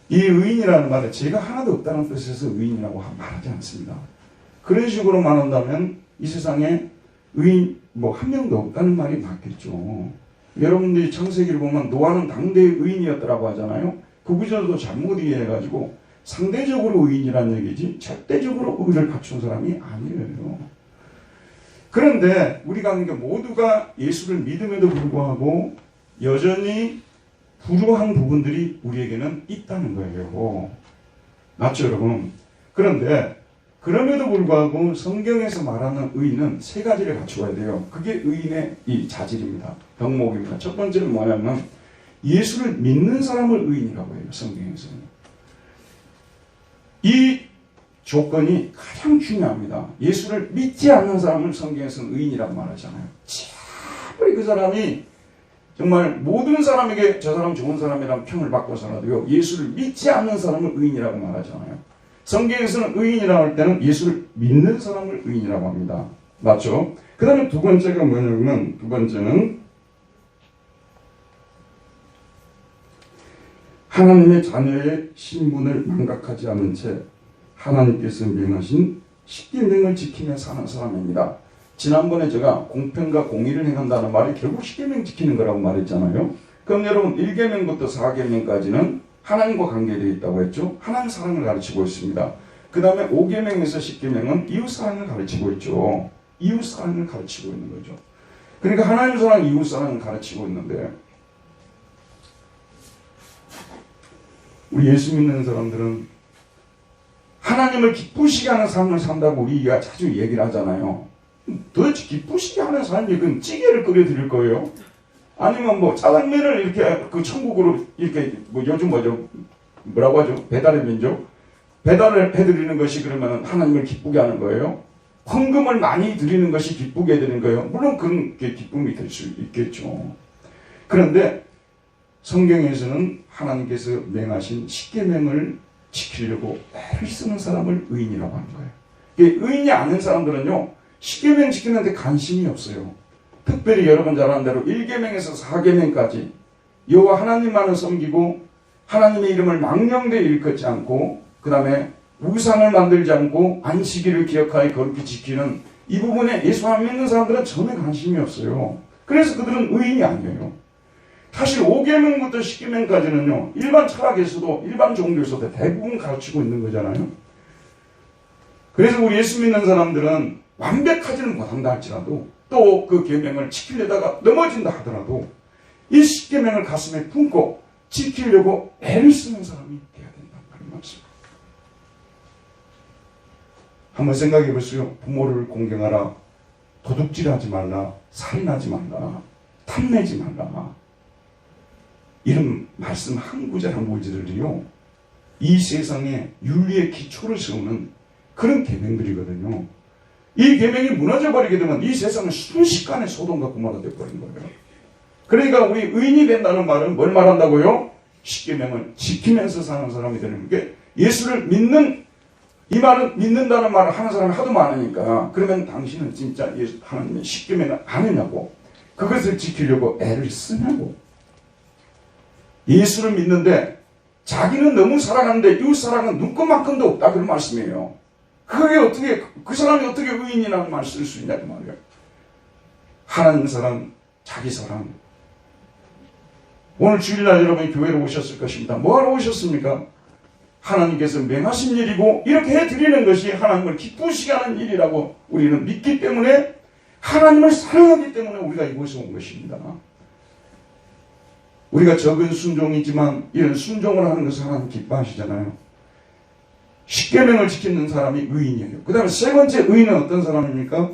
이 의인이라는 말은 죄가 하나도 없다는 뜻에서 의인이라고 말하지 않습니다. 그런 식으로 말한다면 이 세상에 의인 한 명도 없다는 말이 맞겠죠. 여러분들이 창세기를 보면 노아는 당대의 의인이었더라고 하잖아요. 그 구절도 잘못 이해해가지고 상대적으로 의인이라는 얘기지 절대적으로 의를 갖춘 사람이 아니에요. 그런데 우리가 하는 게 모두가 예수를 믿음에도 불구하고 여전히 불우한 부분들이 우리에게는 있다는 거예요. 맞죠, 여러분? 그런데 그럼에도 불구하고 성경에서 말하는 의인은 세 가지를 갖추어야 돼요. 그게 의인의 이 자질입니다. 덕목입니다. 첫 번째는 뭐냐면 예수를 믿는 사람을 의인이라고 해요, 성경에서는. 이 조건이 가장 중요합니다. 예수를 믿지 않는 사람을 성경에서는 의인이라고 말하잖아요. 차라리 그 사람이 정말 모든 사람에게 저 사람 좋은 사람이라는 평을 받고서라도요, 예수를 믿지 않는 사람을 의인이라고 말하잖아요. 성경에서는 의인이라고 할 때는 예수를 믿는 사람을 의인이라고 합니다. 맞죠? 그 다음에 두 번째가 뭐냐면, 두 번째는 하나님의 자녀의 신분을 망각하지 않은 채 하나님께서 명하신 십계명을 지키며 사는 사람입니다. 지난번에 제가 공평과 공의를 행한다는 말이 결국 십계명 지키는 거라고 말했잖아요. 그럼 여러분 1계명부터 4계명까지는 하나님과 관계되어 있다고 했죠. 하나님 사랑을 가르치고 있습니다. 그 다음에 5계명에서 10계명은 이웃 사랑을 가르치고 있죠. 이웃 사랑을 가르치고 있는 거죠. 그러니까 하나님 사랑, 이웃 사랑을 가르치고 있는데, 우리 예수 믿는 사람들은 하나님을 기쁘시게 하는 삶을 산다고 우리가 자주 얘기를 하잖아요. 도대체 기쁘시게 하는 삶이 그럼 찌개를 끓여 드릴 거예요? 아니면 뭐 짜장면을 이렇게 그 천국으로 이렇게 뭐 요즘 뭐라고 하죠? 배달의 민족? 배달을 해드리는 것이 그러면 하나님을 기쁘게 하는 거예요? 헌금을 많이 드리는 것이 기쁘게 해드리는 거예요? 물론 그런 게 기쁨이 될 수 있겠죠. 그런데 성경에서는 하나님께서 명하신 십계명을 지키려고 애를 쓰는 사람을 의인이라고 하는 거예요. 의인이 아닌 사람들은요, 십계명 지키는데 관심이 없어요. 특별히 여러분 잘 아는 대로 1계명에서 4계명까지 여호와 하나님만을 섬기고 하나님의 이름을 망령되이 일컫지 않고, 그 다음에 우상을 만들지 않고 안식일을 기억하여 거룩히 지키는 이 부분에 예수 안 믿는 사람들은 전혀 관심이 없어요. 그래서 그들은 의인이 아니에요. 사실 5계명부터 10계명까지는요, 일반 철학에서도 일반 종교에서도 대부분 가르치고 있는 거잖아요. 그래서 우리 예수 믿는 사람들은 완벽하지는 못한다 할지라도 또 그 계명을 지키려다가 넘어진다 하더라도 이 10계명을 가슴에 품고 지키려고 애를 쓰는 사람이 돼야 된다는 말씀. 한번 생각해 보세요. 부모를 공경하라, 도둑질하지 말라, 살인하지 말라, 탐내지 말라. 이런 말씀 한 구절 한 구절을요, 이 세상에 윤리의 기초를 세우는 그런 계명들이거든요. 이 계명이 무너져 버리게 되면 이 세상은 순식간에 소돔과 고모라 되어버린 거예요. 그러니까 우리 의인이 된다는 말은 뭘 말한다고요? 십계명을 지키면서 사는 사람이 되는 게, 예수를 믿는, 이 말은 믿는다는 말을 하는 사람이 하도 많으니까, 그러면 당신은 진짜 예수 하나님의 십계명을 아느냐고, 그것을 지키려고 애를 쓰냐고. 예수를 믿는데 자기는 너무 사랑하는데 이웃 사랑은 눈꼽만큼도 없다, 그런 말씀이에요. 그게 어떻게, 그 사람이 어떻게 의인이라는 말을 쓸 수 있냐 그 말이에요. 하나님 사랑, 자기 사랑. 오늘 주일날 여러분이 교회로 오셨을 것입니다. 뭐하러 오셨습니까? 하나님께서 명하신 일이고 이렇게 해드리는 것이 하나님을 기쁘시게 하는 일이라고 우리는 믿기 때문에, 하나님을 사랑하기 때문에 우리가 이곳에 온 것입니다. 우리가 적은 순종이지만 이런 순종을 하는 것을 하나님 기뻐하시잖아요. 십계명을 지키는 사람이 의인이에요. 그 다음에 세 번째 의인은 어떤 사람입니까?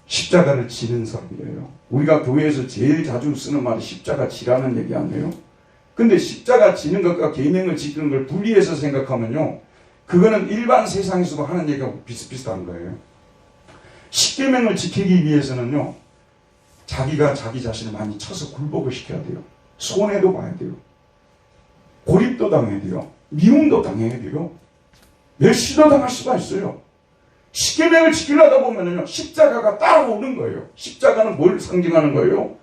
십자가를 지는 사람이에요. 우리가 교회에서 제일 자주 쓰는 말이 십자가 지라는 얘기 아니에요? 근데 십자가 지는 것과 계명을 지키는 걸 분리해서 생각하면요, 그거는 일반 세상에서도 하는 얘기하고 비슷비슷한 거예요. 십계명을 지키기 위해서는요, 자기가 자기 자신을 많이 쳐서 굴복을 시켜야 돼요. 손해도 봐야 돼요. 고립도 당해야 돼요. 미움도 당해야 돼요. 멸시도 당할 수가 있어요. 십계명을 지키려다 보면요, 십자가가 따라오는 거예요. 십자가는 뭘 상징하는 거예요?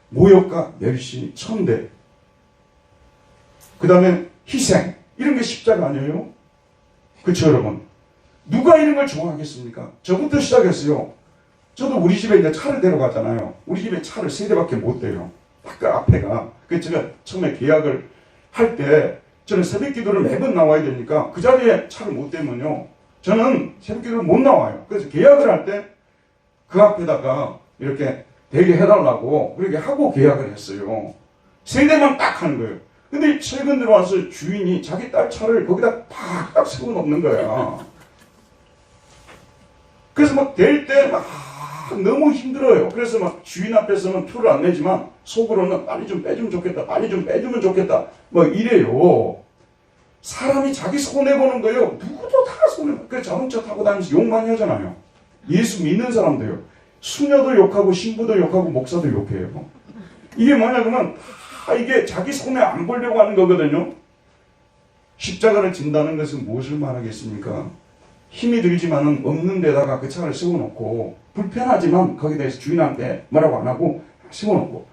모욕과 멸시, 천대, 그 다음에 희생, 이런 게 십자가 아니에요? 그렇죠 여러분? 누가 이런 걸 좋아하겠습니까? 저부터 시작했어요. 저도 우리 집에 이제 차를 데려가잖아요. 우리 집에 차를 3대밖에 못 대요. 아까 앞에가. 그래서 제가 처음에 계약을 할 때 저는 새벽 기도를 매번 나와야 되니까 그 자리에 차를 못 대면요, 저는 새벽 기도를 못 나와요. 그래서 계약을 할 때 그 앞에다가 이렇게 대게 해달라고 그렇게 하고 계약을 했어요. 3대만 딱 하는 거예요. 근데 최근 들어와서 주인이 자기 딸 차를 거기다 팍 세워 놓는 거야. 그래서 막 댈 때 막 너무 힘들어요. 그래서 막 주인 앞에서는 표를 안 내지만 속으로는 빨리 좀 빼주면 좋겠다, 빨리 좀 빼주면 좋겠다, 뭐 이래요. 사람이 자기 손해보는 거예요. 누구도 다 그 자동차 타고 다니면서 욕 많이 하잖아요. 예수 믿는 사람도요. 수녀도 욕하고 신부도 욕하고 목사도 욕해요. 이게 뭐냐 그러면 이게 자기 손에 안 보려고 하는 거거든요. 십자가를 진다는 것은 무엇을 말하겠습니까? 힘이 들지만은 없는 데다가 그 차를 세워놓고 불편하지만 거기에 대해서 주인한테 뭐라고 안 하고 세워놓고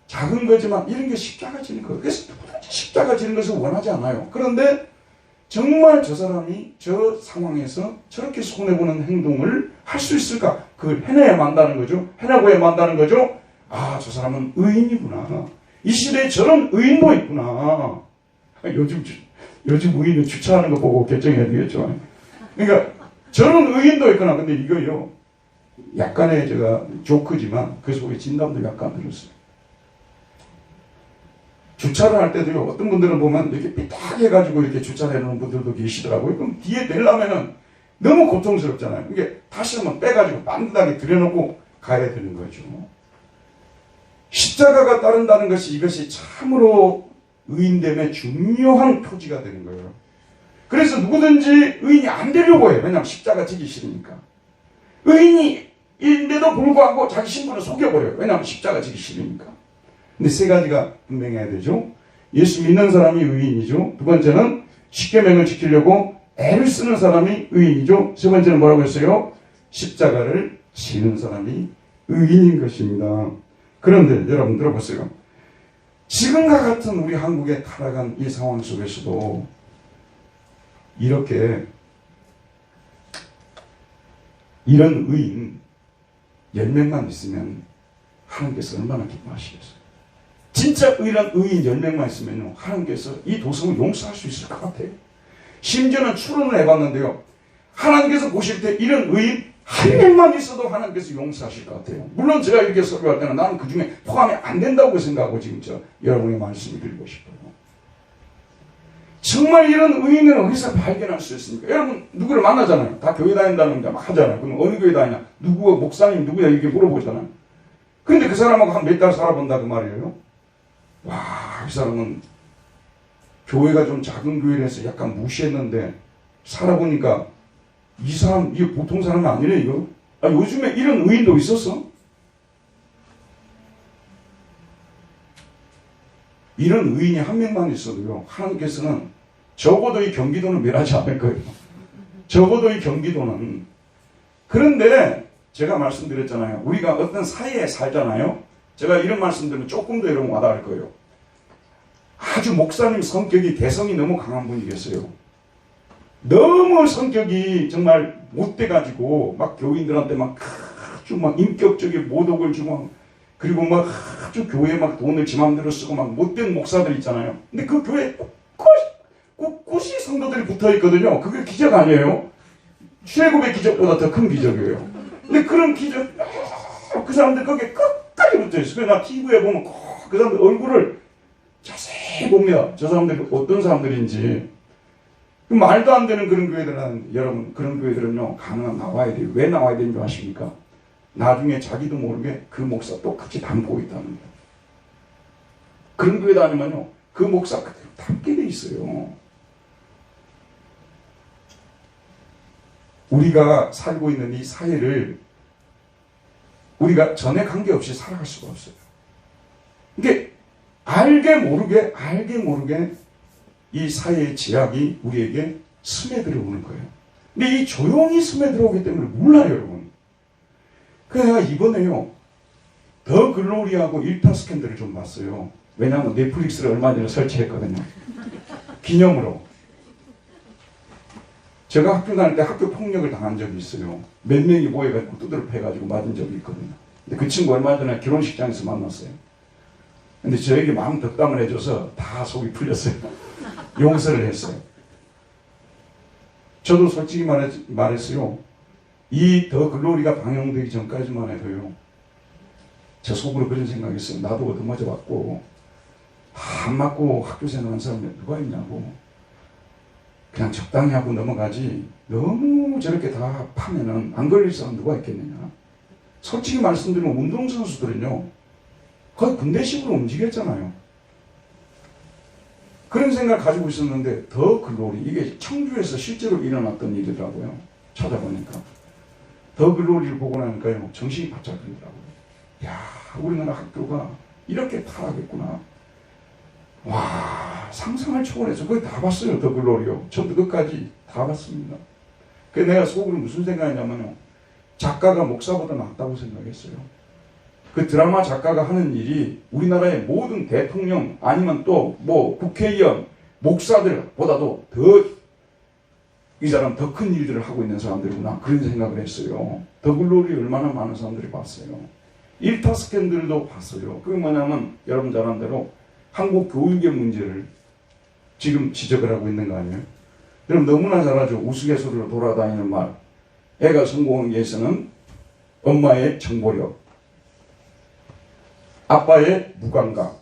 작은 거지만 이런 게 십자가 지는 거예요. 그래서 누구든지 십자가 지는 것을 원하지 않아요. 그런데 정말 저 사람이 저 상황에서 저렇게 손해보는 행동을 할 수 있을까? 그걸 해내야만 한다는 거죠. 해내고 해야만 한다는 거죠. 아, 저 사람은 의인이구나. 이 시대에 저런 의인도 있구나. 요즘 의인은 주차하는 거 보고 결정해야 되겠죠. 그러니까 저런 의인도 있구나. 근데 이거요. 약간의 제가 조크지만 그 속에 진담도 약간 들었어요. 주차를 할 때도요. 어떤 분들은 보면 이렇게 삐딱해가지고 이렇게 주차를 해놓은 분들도 계시더라고요. 그럼 뒤에 내려면은 너무 고통스럽잖아요. 이게 다시 한번 빼가지고 반듯하게 들여놓고 가야 되는 거죠. 십자가가 따른다는 것이 이것이 참으로 의인됨의 중요한 표지가 되는 거예요. 그래서 누구든지 의인이 안 되려고 해요. 왜냐하면 십자가 지기 싫으니까. 의인인데도 불구하고 자기 신분을 속여버려요. 왜냐하면 십자가 지기 싫으니까. 근데 세 가지가 분명해야 되죠. 예수 믿는 사람이 의인이죠. 두 번째는 십계명을 지키려고 애를 쓰는 사람이 의인이죠. 세 번째는 뭐라고 했어요? 십자가를 지는 사람이 의인인 것입니다. 그런데 여러분 들어보세요. 지금과 같은 우리 한국의 타락한 이 상황 속에서도 이렇게 이런 의인 10명만 있으면 하나님께서 얼마나 기뻐하시겠어요. 진짜 이런 의인 10명만 있으면 하나님께서 이 도성을 용서할 수 있을 것 같아요. 심지어는 추론을 해봤는데요. 하나님께서 보실 때 이런 의인 한 명만 있어도 하나님께서 용서하실 것 같아요. 물론 제가 이렇게 설교할 때는 나는 그 중에 포함이 안 된다고 생각하고 지금 여러분의 말씀을 드리고 싶어요. 정말 이런 의인은 어디서 발견할 수 있습니까? 여러분 누구를 만나잖아요. 다 교회 다닌다는 데 막 하잖아요. 그럼 어느 교회 다니냐? 누구 목사님 누구야? 이렇게 물어보잖아요. 그런데 그 사람하고 한 몇 달 살아본다 그 말이에요. 와, 이 사람은 교회가 좀 작은 교회라서 약간 무시했는데 살아보니까 이 사람, 이게 보통 사람이 아니네, 이거. 아, 요즘에 이런 의인도 있었어? 이런 의인이 한 명만 있어도요, 하나님께서는 적어도 이 경기도는 멸하지 않을 거예요. 적어도 이 경기도는. 그런데 제가 말씀드렸잖아요. 우리가 어떤 사회에 살잖아요. 제가 이런 말씀드리면 조금 더 여러분 와닿을 거예요. 아주 목사님 성격이 개성이 너무 강한 분이 계세요. 너무 성격이 정말 못돼가지고 막 교인들한테 막 아주 막 인격적인 모독을 주고 그리고 막 아주 교회에 막 돈을 지 맘대로 쓰고 막 못된 목사들 있잖아요. 근데 그 교회에 꿋꿋이 성도들이 붙어 있거든요. 그게 기적 아니에요. 출애굽의 기적보다 더 큰 기적이에요. 근데 그런 기적, 그 사람들 거기에 끝까지 붙어 있어요. 그래서 나 TV에 보면 그 사람들 얼굴을 자세히 봅니다. 저 사람들이 어떤 사람들인지. 말도 안 되는 그런 교회들은, 여러분, 그런 교회들은요, 가능한 나와야 돼요. 왜 나와야 되는 줄 아십니까? 나중에 자기도 모르게 그 목사 똑같이 닮고 있다는 거예요. 그런 교회 다니면요, 그 목사 그대로 닮게 돼 있어요. 우리가 살고 있는 이 사회를 우리가 전에 관계없이 살아갈 수가 없어요. 이게 알게 모르게 이 사회의 제약이 우리에게 스며들어오는 거예요. 근데 이 조용히 스며들어오기 때문에 몰라요, 여러분. 그래서 내가 이번에요, 더 글로리하고 일타 스캔들을 좀 봤어요. 왜냐하면 넷플릭스를 얼마 전에 설치했거든요. 기념으로. 제가 학교 다닐 때 학교 폭력을 당한 적이 있어요. 몇 명이 모여가지고 두드러 패가지고 맞은 적이 있거든요. 근데 그 친구 얼마 전에 결혼식장에서 만났어요. 근데 저에게 마음 덕담을 해줘서 다 속이 풀렸어요. 용서를 했어요. 저도 솔직히 말했어요. 이 더 글로리가 방영되기 전까지만 해도요, 저 속으로 그런 생각이 있어요. 나도 얻어맞아 왔고, 안 맞고 학교 생활한 사람이 누가 있냐고. 그냥 적당히 하고 넘어가지, 너무 저렇게 다 파면은 안 걸릴 사람 누가 있겠느냐. 솔직히 말씀드리면 운동선수들은요, 거의 군대식으로 움직였잖아요. 그런 생각을 가지고 있었는데 더 글로리, 이게 청주에서 실제로 일어났던 일이더라고요. 찾아보니까. 더 글로리를 보고 나니까요, 정신이 바짝 들더라고요. 야, 우리나라 학교가 이렇게 타락했구나. 와, 상상을 초월해서 거의 다 봤어요. 더 글로리요. 저도 끝까지 다 봤습니다. 그래서 내가 속으로 무슨 생각이냐면요, 작가가 목사보다 낫다고 생각했어요. 그 드라마 작가가 하는 일이 우리나라의 모든 대통령 아니면 또 뭐 국회의원, 목사들보다도 더 이 사람 더 큰 일들을 하고 있는 사람들이구나, 그런 생각을 했어요. 더 글로리 얼마나 많은 사람들이 봤어요. 일타 스캔들도 봤어요. 그게 뭐냐면 여러분 잘 아는 대로 한국 교육의 문제를 지금 지적을 하고 있는 거 아니에요? 여러분 너무나 잘 알죠. 우스갯소리로 돌아다니는 말. 애가 성공하기 위해서는 엄마의 정보력, 아빠의 무감각,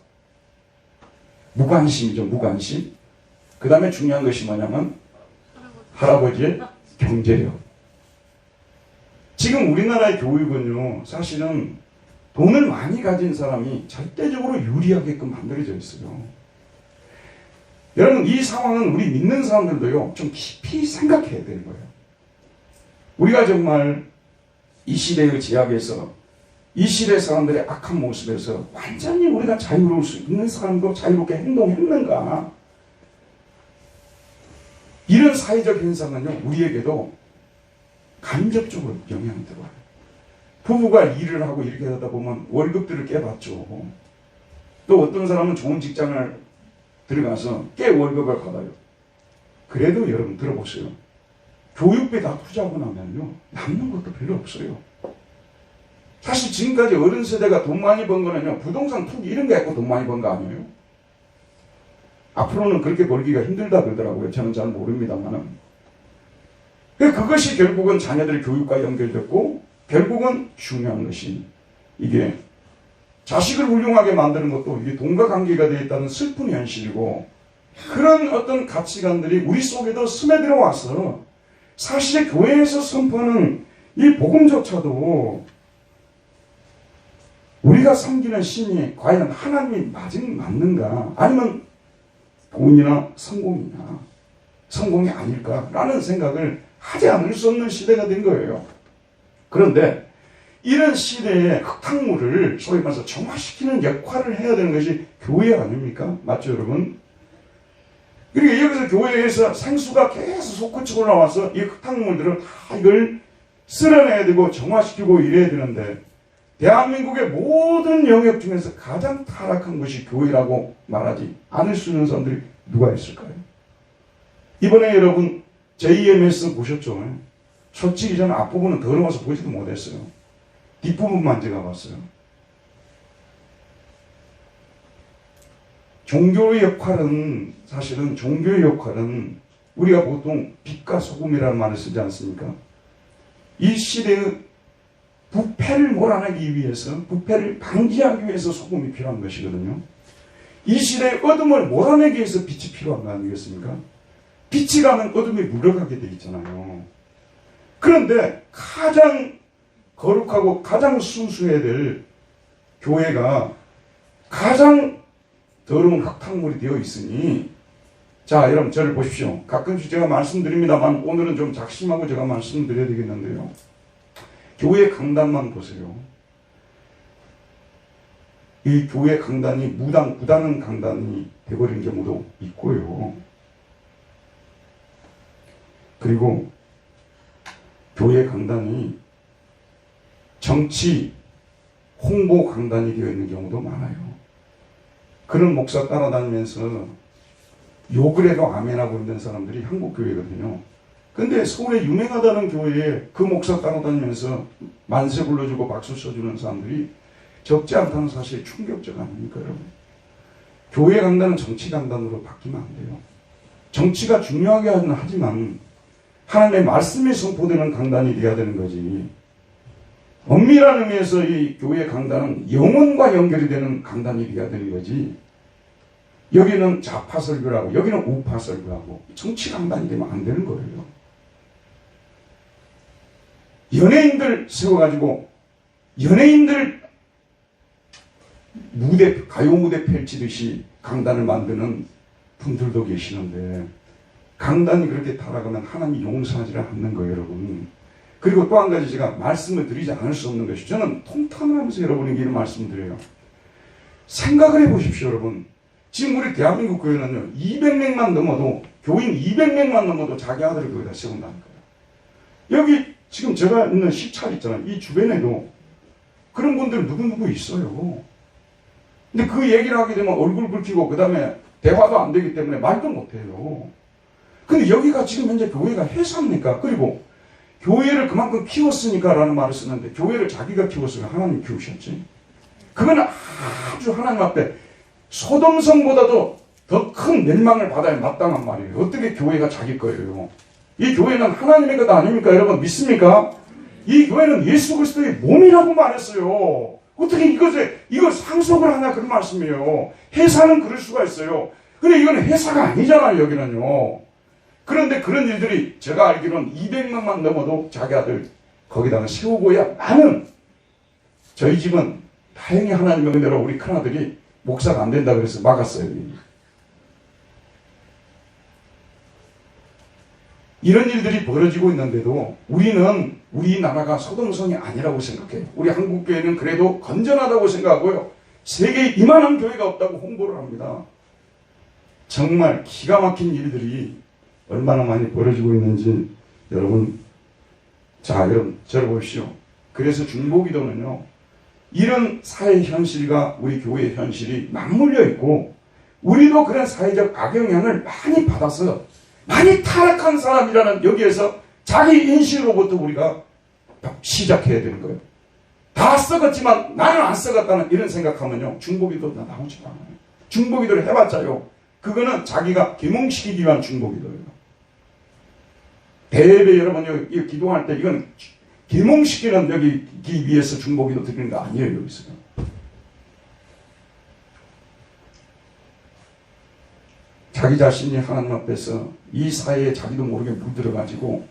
무관심이죠. 무관심. 그 다음에 중요한 것이 뭐냐면 할아버지의 경제력. 지금 우리나라의 교육은요, 사실은 돈을 많이 가진 사람이 절대적으로 유리하게끔 만들어져 있어요. 여러분, 이 상황은 우리 믿는 사람들도요, 좀 깊이 생각해야 되는 거예요. 우리가 정말 이 시대를 지향해서 이 시대 사람들의 악한 모습에서 완전히 우리가 자유로울 수 있는 사람도 자유롭게 행동했는가? 이런 사회적 현상은요, 우리에게도 간접적으로 영향이 들어와요. 부부가 일을 하고 이렇게 하다 보면 월급들을 깨받죠. 또 어떤 사람은 좋은 직장을 들어가서 꽤 월급을 받아요. 그래도 여러분 들어보세요. 교육비 다 투자하고 나면요, 남는 것도 별로 없어요. 사실 지금까지 어른 세대가 돈 많이 번 거는요, 부동산 투기 이런 거 갖고 돈 많이 번 거 아니에요? 앞으로는 그렇게 벌기가 힘들다 그러더라고요. 저는 잘 모릅니다만은. 그것이 결국은 자녀들의 교육과 연결됐고, 결국은 중요한 것이 이게 자식을 훌륭하게 만드는 것도 이게 돈과 관계가 되어 있다는 슬픈 현실이고, 그런 어떤 가치관들이 우리 속에도 스며들어 와서 사실 교회에서 선포하는 이 복음조차도 우리가 섬기는 신이 과연 하나님이 맞는가, 아니면 돈이나 성공이 아닐까라는 생각을 하지 않을 수 없는 시대가 된 거예요. 그런데 이런 시대의 흙탕물을 소위 말해서 정화시키는 역할을 해야 되는 것이 교회 아닙니까? 맞죠, 여러분? 그러니까 여기서 교회에서 생수가 계속 솟구쳐 올라와서 이 흙탕물들을 다 이걸 쓸어내야 되고 정화시키고 이래야 되는데, 대한민국의 모든 영역 중에서 가장 타락한 것이 교회라고 말하지 않을 수 있는 사람들이 누가 있을까요? 이번에 여러분 JMS 보셨죠? 솔직히 저는 앞부분은 더러워서 보지도 못했어요. 뒷부분만 제가 봤어요. 종교의 역할은, 사실은 종교의 역할은 우리가 보통 빛과 소금이라는 말을 쓰지 않습니까? 이 시대의 부패를 몰아내기 위해서, 부패를 방지하기 위해서 소금이 필요한 것이거든요. 이 시대의 어둠을 몰아내기 위해서 빛이 필요한 거 아니겠습니까? 빛이 가면 어둠이 물러가게 돼 있잖아요. 그런데 가장 거룩하고 가장 순수해야 될 교회가 가장 더러운 흙탕물이 되어 있으니, 자, 여러분 저를 보십시오. 가끔씩 제가 말씀드립니다만 오늘은 좀 작심하고 제가 말씀드려야 되겠는데요. 교회 강단만 보세요. 이 교회 강단이 무당, 부당 강단이 되어버린 경우도 있고요. 그리고 교회 강단이 정치 홍보 강단이 되어 있는 경우도 많아요. 그런 목사 따라다니면서 욕을 해도 아멘하고 있는 사람들이 한국 교회거든요. 근데 서울에 유명하다는 교회에 그 목사 따라다니면서 만세 불러주고 박수 쳐주는 사람들이 적지 않다는 사실이 충격적 아닙니까, 여러분? 교회 강단은 정치 강단으로 바뀌면 안 돼요. 정치가 중요하게 하지만 하나님의 말씀이 선포되는 강단이 되어야 되는 거지. 엄밀한 의미에서 이 교회 강단은 영혼과 연결이 되는 강단이 되어야 되는 거지. 여기는 좌파 설교라고, 여기는 우파 설교하고 정치 강단이 되면 안 되는 거예요. 연예인들 세워가지고 연예인들 무대, 가요 무대 펼치듯이 강단을 만드는 분들도 계시는데 강단이 그렇게 타락하면 하나님이 용서하지 않는 거예요, 여러분. 그리고 또 한 가지 제가 말씀을 드리지 않을 수 없는 것이, 저는 통탄을 하면서 여러분에게 이런 말씀을 드려요. 생각을 해보십시오, 여러분. 지금 우리 대한민국 교회는요, 200명만 넘어도, 교인 200명만 넘어도 자기 아들을 거기다 세운다는 거예요. 여기 지금 제가 있는 시찰 있잖아요. 이 주변에도 그런 분들 누구누구 있어요. 근데 그 얘기를 하게 되면 얼굴 붉히고 그 다음에 대화도 안 되기 때문에 말도 못해요. 근데 여기가 지금 현재 교회가 회사입니까? 그리고 교회를 그만큼 키웠으니까 라는 말을 쓰는데, 교회를 자기가 키웠으면 하나님 키우셨지. 그건 아주 하나님 앞에 소돔성보다도 더 큰 멸망을 받아야 마땅한 말이에요. 어떻게 교회가 자기 거예요? 이 교회는 하나님의 것 아닙니까? 여러분 믿습니까? 이 교회는 예수 그리스도의 몸이라고 말했어요. 어떻게 이걸 상속을 하냐, 그런 말씀이에요. 회사는 그럴 수가 있어요. 근데 이건 회사가 아니잖아요, 여기는요. 그런데 그런 일들이 제가 알기로는 200명만 넘어도 자기 아들 거기다가 세우고야 많은, 저희 집은 다행히 하나님의 은혜로 우리 큰아들이 목사가 안 된다 그래서 막았어요. 이런 일들이 벌어지고 있는데도 우리는 우리 나라가 소돔성이 아니라고 생각해요. 우리 한국교회는 그래도 건전하다고 생각하고요. 세계에 이만한 교회가 없다고 홍보를 합니다. 정말 기가 막힌 일들이 얼마나 많이 벌어지고 있는지 여러분, 자, 여러분 저를 보십시오. 그래서 중보기도는요, 이런 사회 현실과 우리 교회의 현실이 맞물려 있고, 우리도 그런 사회적 악영향을 많이 받아서 많이 타락한 사람이라는 여기에서 자기 인식으로부터 우리가 시작해야 되는 거예요. 다 썩었지만 나는 안 썩었다는 이런 생각하면요, 중보기도 나오지 않아요. 중보기도를 해봤자요, 그거는 자기가 계몽시키기 위한 중보기도예요. 대배 여러분, 이 기도할 때 이건 계몽시키는 여기기 위해서 중보기도 드리는 거 아니에요, 여기서. 자기 자신이 하나님 앞에서 이 사회에 자기도 모르게 물들어가지고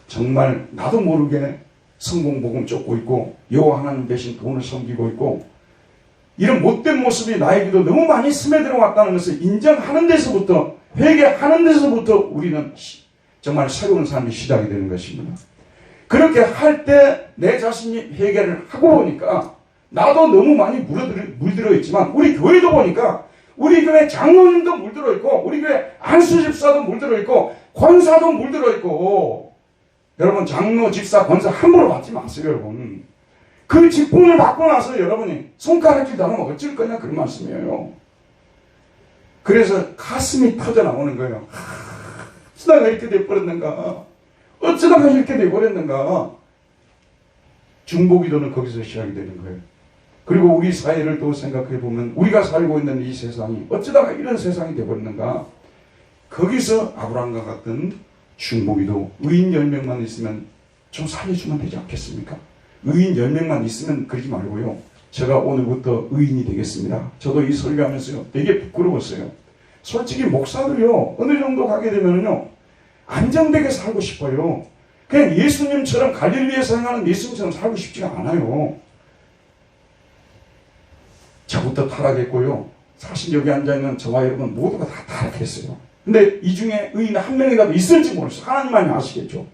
정말 나도 모르게 성공복음 쫓고 있고 여호와 하나님 대신 돈을 섬기고 있고, 이런 못된 모습이 나에게도 너무 많이 스며들어 왔다는 것을 인정하는 데서부터, 회개하는 데서부터 우리는 정말 새로운 삶이 시작이 되는 것입니다. 그렇게 할 때 내 자신이 회개를 하고 보니까 나도 너무 많이 물들어 있지만, 우리 교회도 보니까 우리 교회 장로님도 물들어 있고, 우리 교회 안수집사도 물들어 있고, 권사도 물들어 있고. 여러분, 장로, 집사, 권사 함부로 받지 마세요, 여러분. 그 직분을 받고 나서 여러분이 손가락질 당하면 어쩔 거냐, 그런 말씀이에요. 그래서 가슴이 터져 나오는 거예요. 어쩌다가 이렇게 돼버렸는가? 어쩌다가 이렇게 돼버렸는가? 중보기도는 거기서 시작이 되는 거예요. 그리고 우리 사회를 또 생각해 보면, 우리가 살고 있는 이 세상이 어쩌다가 이런 세상이 되어버렸는가? 거기서 아브라함과 같은 중보기도, 의인 10명만 있으면 좀 살려주면 되지 않겠습니까? 의인 10명만 있으면 그러지 말고요, 제가 오늘부터 의인이 되겠습니다. 저도 이 설교하면서요, 되게 부끄러웠어요. 솔직히 목사들이요, 어느 정도 가게 되면요, 안정되게 살고 싶어요. 그냥 예수님처럼, 갈릴리에 사용하는 예수님처럼 살고 싶지가 않아요. 저부터 타락했고요, 사실 여기 앉아있는 저와 여러분 모두가 다 타락했어요. 근데 이 중에 의인 한 명이라도 있을지 모르겠어요. 하나님만이 아시겠죠.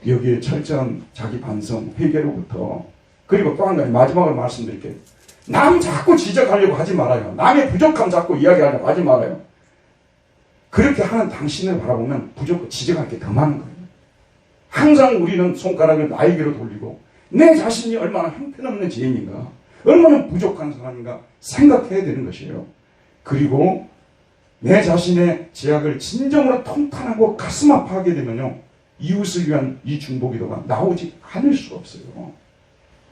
여기에 철저한 자기 반성, 회개로부터, 그리고 또 한 가지 마지막으로 말씀드릴게요. 남 자꾸 지적하려고 하지 말아요. 남의 부족함 자꾸 이야기하려고 하지 말아요. 그렇게 하는 당신을 바라보면 지적할 게 더 많은 거예요. 항상 우리는 손가락을 나에게로 돌리고 내 자신이 얼마나 형편없는 죄인인가, 얼마나 부족한 사람인가 생각해야 되는 것이에요. 그리고 내 자신의 죄악을 진정으로 통탄하고 가슴 아파하게 되면요, 이웃을 위한 이 중보기도가 나오지 않을 수가 없어요.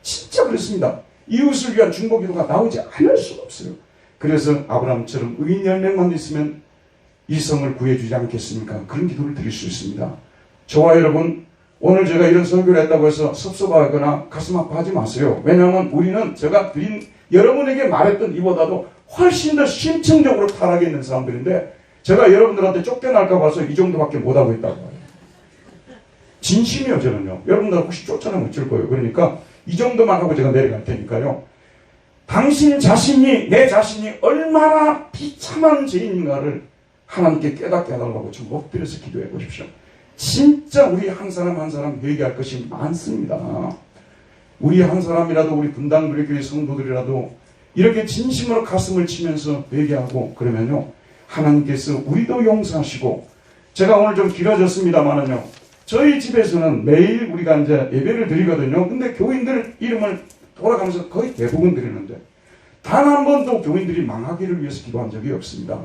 진짜 그렇습니다. 이웃을 위한 중보기도가 나오지 않을 수가 없어요. 그래서 아브라함처럼 의인 10명만 있으면 이 성을 구해주지 않겠습니까? 그런 기도를 드릴 수 있습니다. 저와 여러분, 오늘 제가 이런 설교를 했다고 해서 섭섭하거나 가슴 아파하지 마세요. 왜냐하면 우리는 제가 여러분에게 말했던 이보다도 훨씬 더 심층적으로 타락해 있는 사람들인데, 제가 여러분들한테 쫓겨날까 봐서 이 정도밖에 못하고 있다고 해요. 진심이요, 저는요. 여러분들 혹시 쫓아내면 어쩔 거예요. 그러니까 이 정도만 하고 제가 내려갈 테니까요. 당신 자신이, 내 자신이 얼마나 비참한 죄인인가를 하나님께 깨닫게 해달라고 좀 엎드려서 기도해 보십시오. 진짜 우리 한 사람 한 사람 회개할 것이 많습니다. 우리 한 사람이라도, 우리 분당교회 교회 성도들이라도 이렇게 진심으로 가슴을 치면서 회개하고 그러면요, 하나님께서 우리도 용서하시고, 제가 오늘 좀 길어졌습니다만은요, 저희 집에서는 매일 우리가 이제 예배를 드리거든요. 근데 교인들 이름을 돌아가면서 거의 대부분 드리는데 단 한 번도 교인들이 망하기를 위해서 기도한 적이 없습니다.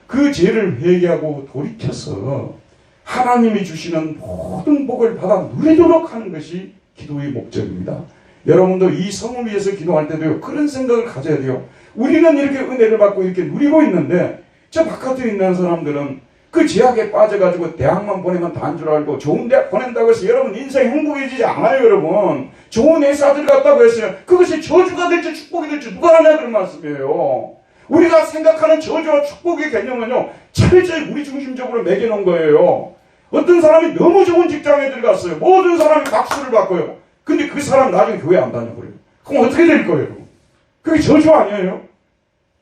그 죄를 회개하고 돌이켜서 하나님이 주시는 모든 복을 받아 누리도록 하는 것이 기도의 목적입니다. 여러분도 이 성을 위해서 기도할 때도요, 그런 생각을 가져야 돼요. 우리는 이렇게 은혜를 받고 이렇게 누리고 있는데 저 바깥에 있는 사람들은 그 죄악에 빠져가지고 대학만 보내면 다인 줄 알고 좋은 대학 보낸다고 해서 여러분 인생 행복해지지 않아요. 여러분 좋은 회사들 갔다고 했어요. 그것이 저주가 될지 축복이 될지 누가 하냐 그런 말씀이에요. 우리가 생각하는 저주와 축복의 개념은요, 철저히 우리 중심적으로 매겨놓은 거예요. 어떤 사람이 너무 좋은 직장에 들어갔어요. 모든 사람이 박수를 받고요. 근데 그 사람 나중에 교회 안 다녀버려요. 그럼 어떻게 될 거예요? 그게 저주 아니에요?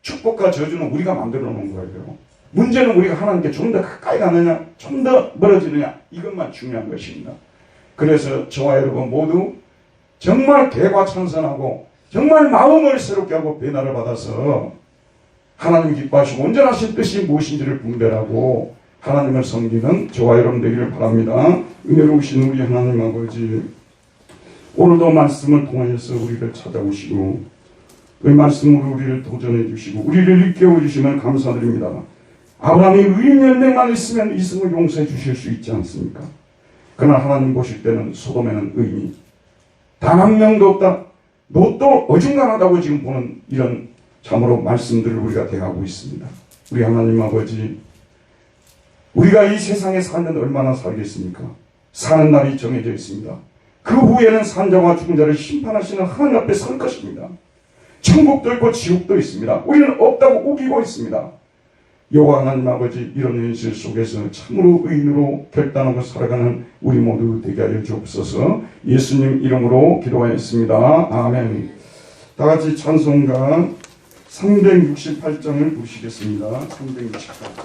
축복과 저주는 우리가 만들어 놓은 거예요. 문제는 우리가 하나님께 좀 더 가까이 가느냐, 좀 더 멀어지느냐, 이것만 중요한 것입니다. 그래서 저와 여러분 모두 정말 개과천선하고 정말 마음을 새롭게 하고 변화를 받아서 하나님 기뻐하시고 온전하신 뜻이 무엇인지를 분별하고 하나님을 섬기는 저와 여러분 되기를 바랍니다. 은혜로우신 우리 하나님 아버지, 오늘도 말씀을 통하여서 우리를 찾아오시고 그 말씀으로 우리를 도전해 주시고 우리를 일깨워 주시면 감사드립니다. 아브라함이 의인 열매만 있으면 이승을 용서해 주실 수 있지 않습니까? 그러나 하나님 보실 때는 소돔에는 의인이 단 한 명도 없다. 롯도 어중간하다고 지금 보는 이런 참으로 말씀들을 우리가 대하고 있습니다. 우리 하나님 아버지, 우리가 이 세상에 살면 얼마나 살겠습니까? 사는 날이 정해져 있습니다. 그 후에는 산자와 죽은 자를 심판하시는 하나님 앞에 설 것입니다. 천국도 있고 지옥도 있습니다. 우리는 없다고 우기고 있습니다. 여호와 하나님 아버지, 이런 현실 속에서 참으로 의인으로 결단하고 살아가는 우리 모두 되게 하여 주옵소서. 예수님 이름으로 기도하였습니다. 아멘. 다같이 찬송가 368장을 부르시겠습니다. 368장.